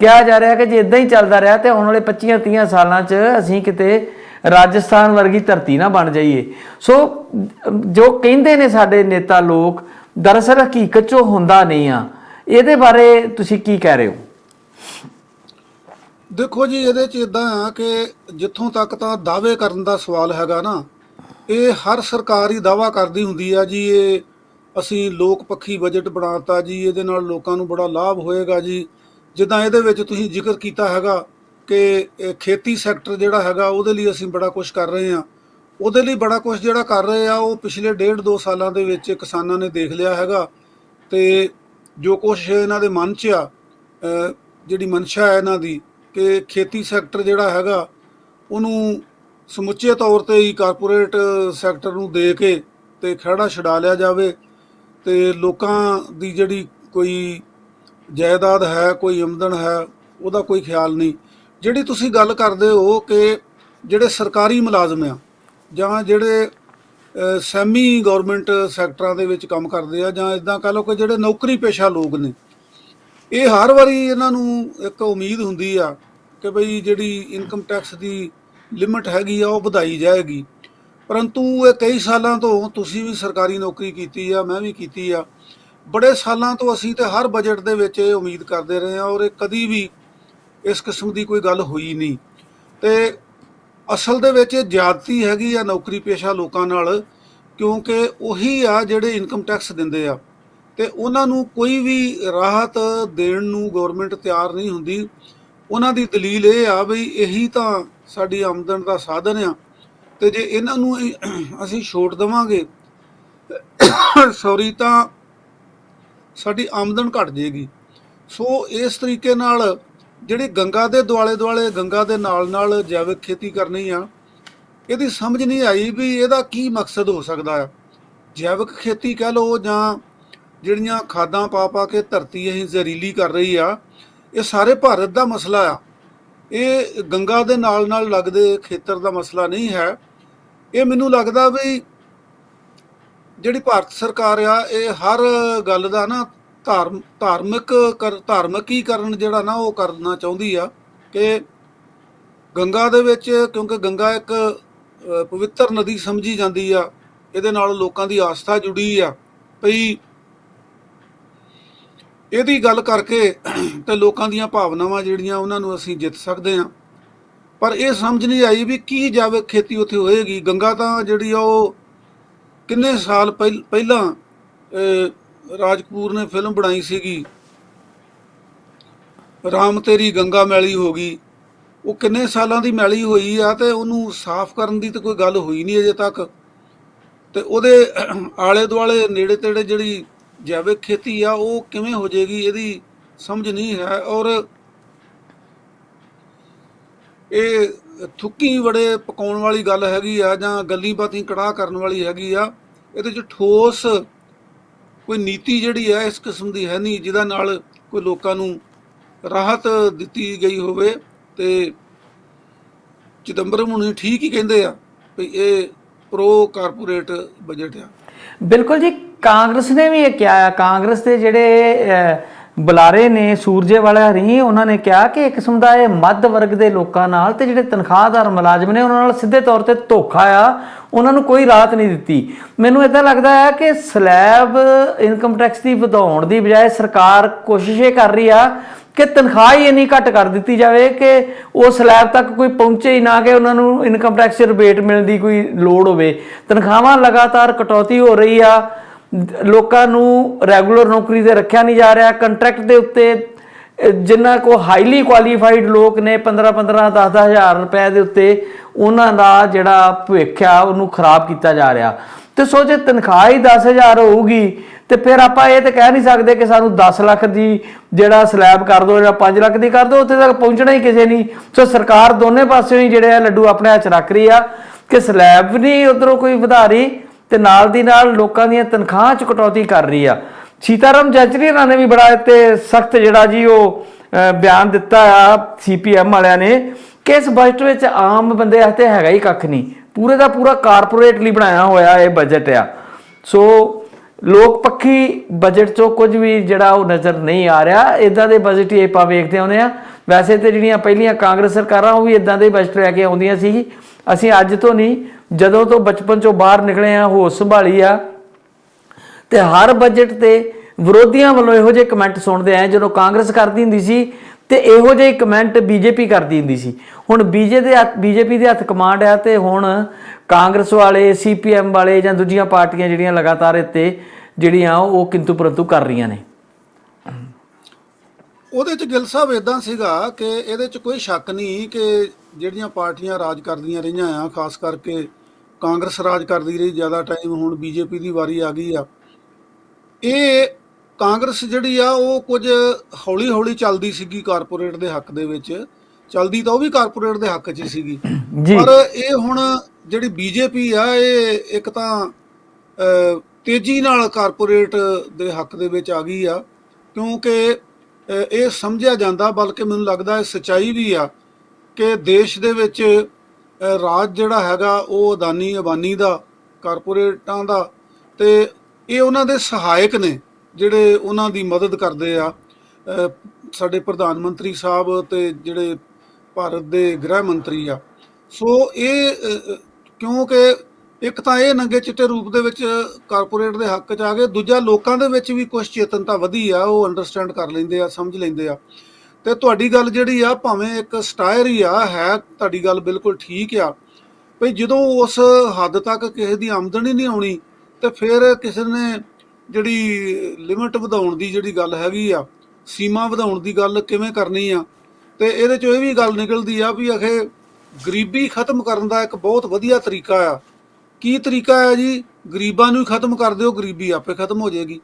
ਕਿਹਾ ਜਾ ਰਿਹਾ ਕਿ ਜੇ ਇਦਾਂ ਹੀ ਚੱਲਦਾ ਰਿਹਾ ਤੇ ਆਉਣ ਵਾਲੇ 25-30 ਸਾਲਾਂ 'ਚ ਅਸੀਂ ਕਿਤੇ ਰਾਜਸਥਾਨ ਵਰਗੀ ਧਰਤੀ ਨਾ ਬਣ ਜਾਈਏ। ਸੋ ਜੋ ਕਹਿੰਦੇ ਨੇ ਸਾਡੇ ਨੇਤਾ ਲੋਕ, ਦਰਅਸਲ ਹਕੀਕਤ 'ਚ ਹੁੰਦਾ ਨਹੀਂ ਆ। ਇਹਦੇ ਬਾਰੇ ਤੁਸੀਂ ਕੀ ਕਹਿ ਰਹੇ ਹੋ? ਦੇਖੋ ਜੀ, ਇਹਦੇ 'ਚ ਇਦਾਂ ਆ ਕਿ ਜਿੱਥੋਂ ਤੱਕ ਤਾਂ ਦਾਅਵੇ ਕਰਨ ਦਾ ਸਵਾਲ ਹੈਗਾ ਨਾ, ਇਹ ਹਰ ਸਰਕਾਰ ਹੀ ਦਾਅਵਾ ਕਰਦੀ ਹੁੰਦੀ ਆ ਜੀ ਇਹ ਅਸੀਂ ਲੋਕ ਪੱਖੀ ਬਜਟ ਬਣਾਤਾ ਜੀ, ਇਹਦੇ ਨਾਲ ਲੋਕਾਂ ਨੂੰ ਬੜਾ ਲਾਭ ਹੋਏਗਾ ਜੀ। ਜਿੱਦਾਂ ਇਹਦੇ ਵਿੱਚ ਤੁਸੀਂ ਜ਼ਿਕਰ ਕੀਤਾ ਹੈਗਾ ਕਿ ਖੇਤੀ ਸੈਕਟਰ ਜਿਹੜਾ ਹੈਗਾ ਉਹਦੇ ਲਈ ਅਸੀਂ ਬੜਾ ਕੁਝ ਕਰ ਰਹੇ ਹਾਂ। ਉਹਦੇ ਲਈ ਬੜਾ ਕੁਝ ਜਿਹੜਾ ਕਰ ਰਹੇ ਆ ਉਹ ਪਿਛਲੇ 1.5-2 ਸਾਲਾਂ ਦੇ ਵਿੱਚ ਕਿਸਾਨਾਂ ਨੇ ਦੇਖ ਲਿਆ ਹੈਗਾ। ਤੇ ਜੋ ਕੁਛ ਇਹਨਾਂ ਦੇ ਮਨ 'ਚ ਆ, ਜਿਹੜੀ ਮਨਸ਼ਾ ਹੈ ਇਹਨਾਂ ਦੀ ਕਿ ਖੇਤੀ ਸੈਕਟਰ ਜਿਹੜਾ ਹੈਗਾ ਉਹਨੂੰ ਸਮੁੱਚੇ ਤੌਰ ਤੇ ਹੀ ਕਾਰਪੋਰੇਟ ਸੈਕਟਰ ਨੂੰ ਦੇ ਕੇ ਤੇ ਖਹਿੜਾ ਛਡਾ ਲਿਆ ਜਾਵੇ ਤੇ ਲੋਕਾਂ ਦੀ ਜਿਹੜੀ ਕੋਈ ਜਾਇਦਾਦ ਹੈ, ਕੋਈ ਆਮਦਨ ਹੈ, ਉਹਦਾ ਕੋਈ ਖਿਆਲ ਨਹੀਂ। ਜਿਹੜੀ ਤੁਸੀਂ ਗੱਲ ਕਰਦੇ ਹੋ ਕਿ ਜਿਹੜੇ ਸਰਕਾਰੀ ਮੁਲਾਜ਼ਮ ਆ ਜਾਂ ਜਿਹੜੇ ਸੈਮੀ ਗੌਰਮੈਂਟ ਸੈਕਟਰਾਂ ਦੇ ਵਿੱਚ ਕੰਮ ਕਰਦੇ ਆ, ਜਾਂ ਇਦਾਂ ਕਹ ਲਓ ਕਿ ਜਿਹੜੇ ਨੌਕਰੀ ਪੇਸ਼ਾ ਲੋਕ ਨੇ, ਇਹ ਹਰ ਵਾਰੀ ਇਹਨਾਂ ਨੂੰ ਇੱਕ ਉਮੀਦ ਹੁੰਦੀ ਆ ਕਿ ਬਈ ਜਿਹੜੀ ਇਨਕਮ ਟੈਕਸ ਦੀ ਲਿਮਿਟ ਹੈਗੀ ਆ ਉਹ ਵਧਾਈ ਜਾਏਗੀ। ਪਰੰਤੂ ਇਹ ਕਈ ਸਾਲਾਂ ਤੋਂ, ਤੁਸੀਂ ਵੀ ਸਰਕਾਰੀ ਨੌਕਰੀ ਕੀਤੀ ਆ, ਮੈਂ ਵੀ ਕੀਤੀ ਆ, ਬੜੇ ਸਾਲਾਂ ਤੋਂ ਅਸੀਂ ਤੇ ਹਰ ਬਜਟ ਦੇ ਵਿੱਚ ਇਹ ਉਮੀਦ ਕਰਦੇ ਰਹੇ ਹਾਂ ਔਰ ਇਹ ਕਦੀ ਵੀ ਇਸ ਕਿਸਮ ਦੀ ਕੋਈ ਗੱਲ ਹੋਈ ਨਹੀਂ। ਤੇ ਅਸਲ ਦੇ ਵਿੱਚ ਜ਼ਿਆਦਤੀ ਹੈਗੀ ਆ ਨੌਕਰੀ ਪੇਸ਼ਾ ਲੋਕਾਂ ਨਾਲ, ਕਿਉਂਕਿ ਉਹੀ ਆ ਜਿਹੜੇ ਇਨਕਮ ਟੈਕਸ ਦਿੰਦੇ ਆ ਤੇ ਉਹਨਾਂ ਨੂੰ ਕੋਈ ਵੀ ਰਾਹਤ ਦੇਣ ਨੂੰ ਗਵਰਨਮੈਂਟ ਤਿਆਰ ਨਹੀਂ ਹੁੰਦੀ। ਉਹਨਾਂ ਦੀ ਦਲੀਲ ਇਹ ਆ ਵੀ ਇਹੀ ਤਾਂ ਸਾਡੀ ਆਮਦਨ ਦਾ ਸਾਧਨ ਆ ਤੇ ਜੇ ਇਹਨਾਂ ਨੂੰ ਅਸੀਂ ਛੋਟ ਦੇਵਾਂਗੇ ਤਾਂ ਸਾਡੀ ਆਮਦਨ ਘਟ ਜਾਏਗੀ। ਸੋ ਇਸ ਤਰੀਕੇ ਨਾਲ ਜਿਹੜੀ ਗੰਗਾ ਦੇ ਦੁਆਲੇ ਗੰਗਾ ਦੇ ਨਾਲ ਜੈਵਿਕ ਖੇਤੀ ਕਰਨੀ ਆ, ਇਹਦੀ ਸਮਝ ਨਹੀਂ ਆਈ ਵੀ ਇਹਦਾ ਕੀ ਮਕਸਦ ਹੋ ਸਕਦਾ ਆ। ਜੈਵਿਕ ਖੇਤੀ ਕਹਿ ਲਓ ਜਾਂ ਜਿਹੜੀਆਂ ਖਾਦਾਂ ਪਾ ਕੇ ਧਰਤੀ ਅਸੀਂ ਜ਼ਹਿਰੀਲੀ ਕਰ ਰਹੀ ਆ, ਇਹ ਸਾਰੇ ਭਾਰਤ ਦਾ ਮਸਲਾ ਆ। ਇਹ ਗੰਗਾ ਦੇ ਨਾਲ ਲੱਗਦੇ ਖੇਤਰ ਦਾ ਮਸਲਾ ਨਹੀਂ ਹੈ। ਇਹ ਮੈਨੂੰ ਲੱਗਦਾ ਵੀ ਜਿਹੜੀ ਭਾਰਤ ਸਰਕਾਰ ਆ ਇਹ ਹਰ ਗੱਲ ਦਾ ਨਾ ਧਾਰਮਿਕੀਕਰਨ ਜਿਹੜਾ ਨਾ ਉਹ ਕਰਨਾ ਚਾਹੁੰਦੀ ਆ ਕਿ ਗੰਗਾ ਦੇ ਵਿੱਚ, ਕਿਉਂਕਿ ਗੰਗਾ ਇੱਕ ਪਵਿੱਤਰ ਨਦੀ ਸਮਝੀ ਜਾਂਦੀ ਆ, ਇਹਦੇ ਨਾਲ ਲੋਕਾਂ ਦੀ ਆਸਥਾ ਜੁੜੀ ਆ ਭਈ ਇਹਦੀ ਗੱਲ ਕਰਕੇ ਤੇ ਲੋਕਾਂ ਦੀਆਂ ਭਾਵਨਾਵਾਂ ਜਿਹੜੀਆਂ ਉਹਨਾਂ ਨੂੰ ਅਸੀਂ ਜਿੱਤ ਸਕਦੇ ਹਾਂ। ਪਰ ਇਹ ਸਮਝ ਨਹੀਂ ਆਈ ਵੀ ਕੀ ਜੈਵਿਕ ਖੇਤੀ ਉੱਥੇ ਹੋਏਗੀ। ਗੰਗਾ ਤਾਂ ਜਿਹੜੀ ਆ ਉਹ ਕਿੰਨੇ ਸਾਲ ਪਹਿਲਾਂ ਰਾਜ ਕਪੂਰ ਨੇ ਫਿਲਮ ਬਣਾਈ ਸੀਗੀ, ਰਾਮ ਤੇਰੀ ਗੰਗਾ ਮੈਲੀ ਹੋ ਗਈ। ਉਹ ਕਿੰਨੇ ਸਾਲਾਂ ਦੀ ਮੈਲੀ ਹੋਈ ਆ ਤੇ ਉਹਨੂੰ ਸਾਫ਼ ਕਰਨ ਦੀ ਤਾਂ ਕੋਈ ਗੱਲ ਹੋਈ ਨਹੀਂ ਅਜੇ ਤੱਕ। ਤੇ ਉਹਦੇ ਆਲੇ ਦੁਆਲੇ ਨੇੜੇ ਤੇੜੇ ਜਿਹੜੀ ਜੈਵਿਕ ਖੇਤੀ ਆ ਉਹ ਕਿਵੇਂ ਹੋ ਜਾਏਗੀ, ਇਹਦੀ ਸਮਝ ਨਹੀਂ ਹੈ। ਔਰ ਇਹ ਥੁੱਕੀ ਬੜੇ ਪਕਾਉਣ ਵਾਲੀ ਗੱਲ ਹੈਗੀ ਆ ਜਾਂ ਗੱਲੀ ਬਾਤੀ ਕੜਾਹ ਕਰਨ ਵਾਲੀ ਹੈਗੀ ਆ। ਇਹਦੇ 'ਚ ਠੋਸ ਕੋਈ ਨੀਤੀ ਜਿਹੜੀ ਹੈ ਇਸ ਕਿਸਮ ਦੀ ਹੈ ਨਹੀਂ ਜਿਹਦਾ ਨਾਲ ਕੋਈ ਲੋਕਾਂ ਨੂੰ ਰਾਹਤ ਦਿੱਤੀ ਗਈ ਹੋਵੇ। ਤੇ ਚਿਦੰਬਰਮ ਹੁਣੀ ਠੀਕ ਹੀ ਕਹਿੰਦੇ ਆ ਵੀ ਇਹ ਪ੍ਰੋ ਕਾਰਪੋਰੇਟ ਬਜਟ ਆ। ਬਿਲਕੁਲ ਜੀ, ਕਾਂਗਰਸ ਨੇ ਵੀ ਇਹ ਕਿਹਾ। ਕਾਂਗਰਸ ਦੇ ਜਿਹੜੇ ਬੁਲਾਰੇ ਨੇ ਸੂਰਜੇਵਾਲਾ ਹਰੀ, ਉਹਨਾਂ ਨੇ ਕਿਹਾ ਕਿ ਇੱਕ ਕਿਸਮ ਦਾ ਇਹ ਮੱਧ ਵਰਗ ਦੇ ਲੋਕਾਂ ਨਾਲ ਤੇ ਜਿਹੜੇ ਤਨਖਾਹਦਾਰ ਮੁਲਾਜ਼ਮ ਨੇ ਉਹਨਾਂ ਨਾਲ ਸਿੱਧੇ ਤੌਰ ਤੇ ਧੋਖਾ ਆ, ਉਹਨਾਂ ਨੂੰ ਕੋਈ ਰਾਹਤ ਨਹੀਂ ਦਿੱਤੀ। ਮੈਨੂੰ ਇੱਦਾਂ ਲੱਗਦਾ ਹੈ ਕਿ ਸਲੈਬ ਇਨਕਮ ਟੈਕਸ ਦੀ ਵਧਾਉਣ ਦੀ ਬਜਾਏ ਸਰਕਾਰ ਕੋਸ਼ਿਸ਼ ਇਹ ਕਰ ਰਹੀ ਆ ਕਿ ਤਨਖਾਹ ਹੀ ਇੰਨੀ ਘੱਟ ਕਰ ਦਿੱਤੀ ਜਾਵੇ ਕਿ ਉਹ ਸਲੈਬ ਤੱਕ ਕੋਈ ਪਹੁੰਚੇ ਹੀ ਨਾ, ਕਿ ਉਹਨਾਂ ਨੂੰ ਇਨਕਮ ਟੈਕਸ ਰਿਬੇਟ ਮਿਲਣ ਦੀ ਕੋਈ ਲੋੜ ਹੋਵੇ। ਤਨਖਾਹਾਂ ਲਗਾਤਾਰ ਕਟੌਤੀ ਹੋ ਰਹੀ ਆ, ਲੋਕਾਂ ਨੂੰ ਰੈਗੂਲਰ ਨੌਕਰੀ ਤੇ ਰੱਖਿਆ ਨਹੀਂ ਜਾ ਰਿਹਾ। ਕੰਟਰੈਕਟ ਦੇ ਉੱਤੇ ਜਿਨ੍ਹਾਂ ਕੋ ਹਾਈਲੀ ਕੁਆਲੀਫਾਈਡ ਲੋਕ ਨੇ 15-15 10-10 ਹਜ਼ਾਰ ਰੁਪਏ ਦੇ ਉੱਤੇ ਉਹਨਾਂ ਦਾ ਜਿਹੜਾ ਭਵਿੱਖ ਆ ਉਹਨੂੰ ਖਰਾਬ ਕੀਤਾ ਜਾ ਰਿਹਾ। ਤੇ ਸੋ ਜੇ ਤਨਖਾਹ ਹੀ 10,000 ਹੋਊਗੀ ਤੇ ਫਿਰ ਆਪਾਂ ਇਹ ਤੇ ਕਹਿ ਨਹੀਂ ਸਕਦੇ ਕਿ ਸਾਨੂੰ 10 ਲੱਖ ਦੀ ਜਿਹੜਾ ਸਲੈਬ ਕਰ ਦਿਓ ਜਾਂ 5 ਲੱਖ ਦੀ ਕਰ ਦਿਓ, ਉੱਥੇ ਤੱਕ ਪਹੁੰਚਣਾ ਹੀ ਕਿਸੇ ਨਹੀਂ। ਸੋ ਸਰਕਾਰ ਦੋਨੇ ਪਾਸਿਓਂ ਹੀ ਜਿਹੜੇ ਆ ਲੱਡੂ ਆਪਣੇ ਹੱਥ 'ਚ ਰੱਖ ਰਹੀ ਆ ਕਿ ਸਲੈਬ ਨਹੀਂ ਉੱਧਰੋਂ ਕੋਈ ਵਧਾ ਰਹੀ ਤੇ ਨਾਲ ਦੀ ਨਾਲ ਲੋਕਾਂ ਦੀਆਂ ਤਨਖਾਹਾਂ 'ਚ ਕਟੌਤੀ ਕਰ ਰਹੀ ਆ। ਸੀਤਾਰਾਮ ਯੈਚੁਰੀ ਹੋਰਾਂ ਨੇ ਵੀ ਬੜਾ ਇੱਥੇ ਸਖਤ ਜਿਹੜਾ ਜੀ ਉਹ ਬਿਆਨ ਦਿੱਤਾ ਆ CPM ਵਾਲਿਆਂ ਨੇ ਕਿ ਇਸ ਬਜਟ ਵਿੱਚ ਆਮ ਬੰਦੇ ਵਾਸਤੇ ਹੈਗਾ ਹੀ ਕੱਖ ਨਹੀਂ, ਪੂਰੇ ਦਾ ਪੂਰਾ ਕਾਰਪੋਰੇਟ ਲਈ ਬਣਾਇਆ ਹੋਇਆ ਇਹ ਬਜਟ ਆ। ਸੋ ਲੋਕ ਪੱਖੀ ਬਜਟ 'ਚੋਂ ਕੁਝ ਵੀ ਜਿਹੜਾ ਉਹ ਨਜ਼ਰ ਨਹੀਂ ਆ ਰਿਹਾ। ਇੱਦਾਂ ਦੇ ਬਜਟ ਹੀ ਆਪਾਂ ਵੇਖਦੇ ਆਉਂਦੇ ਆ। ਵੈਸੇ ਤਾਂ ਜਿਹੜੀਆਂ ਪਹਿਲੀਆਂ ਕਾਂਗਰਸ ਸਰਕਾਰਾਂ ਉਹ ਵੀ ਇੱਦਾਂ ਦੇ ਬਜਟ ਲੈ ਕੇ ਆਉਂਦੀਆਂ ਸੀ। ਅਸੀਂ ਅੱਜ ਤੋਂ ਨਹੀਂ, ਜਦੋਂ ਤੋਂ ਬਚਪਨ 'ਚੋਂ ਬਾਹਰ ਨਿਕਲੇ ਆ, ਹੋਸ਼ ਸੰਭਾਲੀ ਆ, ਤੇ ਹਰ ਬਜਟ ਤੇ ਵਿਰੋਧੀਆਂ ਵੱਲੋਂ ਇਹੋ ਜਿਹੇ ਕਮੈਂਟ ਸੁਣਦੇ ਆਏ। ਜਦੋਂ ਕਾਂਗਰਸ ਕਰਦੀ ਹੁੰਦੀ ਸੀ ਤੇ ਇਹੋ ਜਿਹੇ ਕਮੈਂਟ BJP ਕਰਦੀ ਹੁੰਦੀ ਸੀ। ਹੁਣ BJP ਦੇ ਹੱਥ ਕਮਾਂਡ ਆ ਤੇ ਹੁਣ ਕਾਂਗਰਸ ਵਾਲੇ, CPM ਵਾਲੇ ਜਾਂ ਦੂਜੀਆਂ ਪਾਰਟੀਆਂ ਜਿਹੜੀਆਂ ਲਗਾਤਾਰ ਇੱਥੇ ਜਿਹੜੀਆਂ ਉਹ ਕਿੰਤੂ ਪਰੰਤੂ ਕਰ ਰਹੀਆਂ ਨੇ। ਉਹਦੇ 'ਚ ਗਿੱਲ ਸਾਹਿਬ ਇਦਾਂ ਸੀਗਾ ਕਿ ਇਹਦੇ 'ਚ ਕੋਈ ਸ਼ੱਕ ਨਹੀਂ ਕਿ ਜਿਹੜੀਆਂ ਪਾਰਟੀਆਂ ਰਾਜ ਕਰਦੀਆਂ ਰਹੀਆਂ ਆ, ਖਾਸ ਕਰਕੇ ਕਾਂਗਰਸ ਰਾਜ ਕਰਦੀ ਰਹੀ ਜ਼ਿਆਦਾ ਟਾਈਮ, ਹੁਣ BJP ਦੀ ਵਾਰੀ ਆ ਗਈ ਆ। ਇਹ ਕਾਂਗਰਸ ਜਿਹੜੀ ਆ ਉਹ ਕੁਝ ਹੌਲੀ ਹੌਲੀ ਚੱਲਦੀ ਸੀਗੀ ਕਾਰਪੋਰੇਟ ਦੇ ਹੱਕ ਦੇ ਵਿੱਚ, ਚੱਲਦੀ ਤਾਂ ਉਹ ਵੀ ਕਾਰਪੋਰੇਟ ਦੇ ਹੱਕ 'ਚ ਸੀਗੀ। ਪਰ ਇਹ ਹੁਣ ਜਿਹੜੀ BJP ਆ ਇਹ ਇੱਕ ਤਾਂ ਤੇਜ਼ੀ ਨਾਲ ਕਾਰਪੋਰੇਟ ਦੇ ਹੱਕ ਦੇ ਵਿੱਚ ਆ ਗਈ ਆ, ਕਿਉਂਕਿ ਇਹ ਸਮਝਿਆ ਜਾਂਦਾ, ਬਲਕਿ ਮੈਨੂੰ ਲੱਗਦਾ ਇਹ ਸੱਚਾਈ ਵੀ ਆ ਕਿ ਦੇਸ਼ ਦੇ ਵਿੱਚ ਰਾਜ ਜਿਹੜਾ ਹੈਗਾ ਉਹ ਅਦਾਨੀ ਅੰਬਾਨੀ ਦਾ, ਕਾਰਪੋਰੇਟਾਂ ਦਾ, ਤੇ ਇਹ ਉਹਨਾਂ ਦੇ ਸਹਾਇਕ ਨੇ ਜਿਹੜੇ ਉਹਨਾਂ ਦੀ ਮਦਦ ਕਰਦੇ ਆ। ਸਾਡੇ ਪ੍ਰਧਾਨ ਮੰਤਰੀ ਸਾਹਿਬ ਤੇ ਜਿਹੜੇ ਭਾਰਤ ਦੇ ਗ੍ਰਹਿ ਮੰਤਰੀ ਆ। ਸੋ ਇਹ ਕਿਉਂਕਿ ਇੱਕ ਤਾਂ ਇਹ ਨੰਗੇ ਚਿੱਟੇ ਰੂਪ ਦੇ ਵਿੱਚ ਕਾਰਪੋਰੇਟ ਦੇ ਹੱਕ 'ਚ ਆ ਗਏ, ਦੂਜਾ ਲੋਕਾਂ ਦੇ ਵਿੱਚ ਵੀ ਕੁਛ ਚੇਤਨਤਾ ਵਧੀ ਆ, ਉਹ ਅੰਡਰਸਟੈਂਡ ਕਰ ਲੈਂਦੇ ਆ, ਸਮਝ ਲੈਂਦੇ ਆ। ਤੇ ਤੁਹਾਡੀ ਗੱਲ ਜਿਹੜੀ ਆ ਭਾਵੇਂ ਇੱਕ ਸਟਾਇਰ ਹੀ ਆ, ਹੈ ਤੁਹਾਡੀ ਗੱਲ ਬਿਲਕੁਲ ਠੀਕ ਆ ਭਈ ਜਦੋਂ ਉਸ ਹੱਦ ਤੱਕ ਕਿਸੇ ਦੀ ਆਮਦਨੀ ਨਹੀਂ ਆਉਣੀ ਤੇ ਫਿਰ ਕਿਸੇ ਨੇ ਜਿਹੜੀ ਲਿਮਿਟ ਵਧਾਉਣ ਦੀ ਜਿਹੜੀ ਗੱਲ ਹੈਗੀ ਆ, ਸੀਮਾ ਵਧਾਉਣ ਦੀ ਗੱਲ ਕਿਵੇਂ ਕਰਨੀ ਆ। ਤੇ ਇਹਦੇ 'ਚੋਂ ਇਹ ਵੀ ਗੱਲ ਨਿਕਲਦੀ ਆ ਵੀ ਅਖੇ ਗਰੀਬੀ ਖਤਮ ਕਰਨ ਦਾ ਇੱਕ ਬਹੁਤ ਵਧੀਆ ਤਰੀਕਾ ਆ। ਕੀ ਤਰੀਕਾ ਹੈ ਜੀ? ਗਰੀਬਾਂ ਨੂੰ ਹੀ ਖਤਮ ਕਰ ਦਿਓ, ਗਰੀਬੀ ਆਪੇ ਖਤਮ ਹੋ ਜਾਏਗੀ।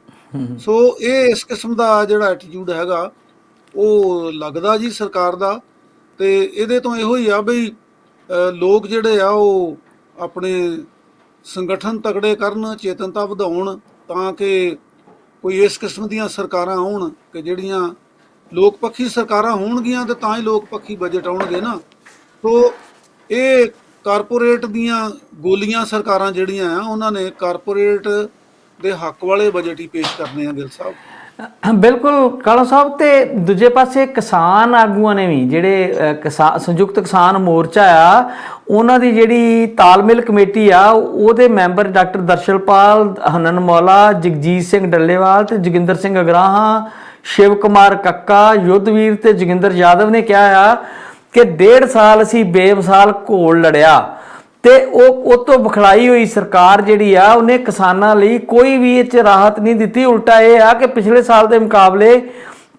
ਸੋ ਇਹ ਇਸ ਕਿਸਮ ਦਾ ਜਿਹੜਾ ਐਟੀਟਿਊਡ ਹੈਗਾ ਉਹ ਲੱਗਦਾ ਜੀ ਸਰਕਾਰ ਦਾ। ਤੇ ਇਹਦੇ ਤੋਂ ਇਹੋ ਹੀ ਆ ਬਈ ਲੋਕ ਜਿਹੜੇ ਆ ਉਹ ਆਪਣੇ ਸੰਗਠਨ ਤਕੜੇ ਕਰਨ, ਚੇਤਨਤਾ ਵਧਾਉਣ, ਤਾਂ ਕਿ ਕੋਈ ਇਸ ਕਿਸਮ ਦੀਆਂ ਸਰਕਾਰਾਂ ਆਉਣ ਕਿ ਜਿਹੜੀਆਂ ਲੋਕ ਪੱਖੀ ਸਰਕਾਰਾਂ ਹੋਣਗੀਆਂ ਤੇ ਤਾਂ ਹੀ ਲੋਕ ਪੱਖੀ ਬਜਟ ਆਉਣਗੇ ਨਾ। ਸੋ ਇਹ ਕਾਰਪੋਰੇਟ ਦੀਆਂ ਗੋਲੀਆਂ ਸਰਕਾਰਾਂ ਜਿਹੜੀਆਂ ਆ ਉਹਨਾਂ ਨੇ ਕਾਰਪੋਰੇਟ ਦੇ ਹੱਕ ਵਾਲੇ ਬਜਟ ਹੀ ਪੇਸ਼ ਕਰਨੇ ਆ ਗਿੱਲ ਸਾਹਿਬ। ਬਿਲਕੁਲ ਕਾਲਾ ਸਾਹਿਬ। ਤੇ ਦੂਜੇ ਪਾਸੇ ਕਿਸਾਨ ਆਗੂਆਂ ਨੇ ਵੀ ਜਿਹੜੇ ਸੰਯੁਕਤ ਕਿਸਾਨ ਮੋਰਚਾ ਆ, ਉਹਨਾਂ ਦੀ ਜਿਹੜੀ ਤਾਲਮੇਲ ਕਮੇਟੀ ਆ ਉਹਦੇ ਮੈਂਬਰ ਡਾਕਟਰ ਦਰਸ਼ਨਪਾਲ ਹਨਨ ਮੌਲਾ, ਜਗਜੀਤ ਸਿੰਘ ਡੱਲੇਵਾਲ ਤੇ ਜੋਗਿੰਦਰ ਸਿੰਘ ਅਗਰਾਹਾਂ, ਸ਼ਿਵ ਕੁਮਾਰ ਕੱਕਾ, ਯੁੱਧਵੀਰ ਤੇ ਜੋਗਿੰਦਰ ਯਾਦਵ ਨੇ ਕਿਹਾ ਆ ਕਿ 1.5 ਸਾਲ ਅਸੀਂ ਬੇਮਿਸਾਲ ਘੋਲ ਲੜਿਆ ਤੇ ਉਹ ਤੋਂ ਬਖਲਾਈ ਹੋਈ ਸਰਕਾਰ ਜਿਹੜੀ ਆ ਉਹਨੇ ਕਿਸਾਨਾਂ ਲਈ ਕੋਈ ਵੀ ਇਹ 'ਚ ਰਾਹਤ ਨਹੀਂ ਦਿੱਤੀ। ਉਲਟਾ ਇਹ ਆ ਕਿ ਪਿਛਲੇ ਸਾਲ ਦੇ ਮੁਕਾਬਲੇ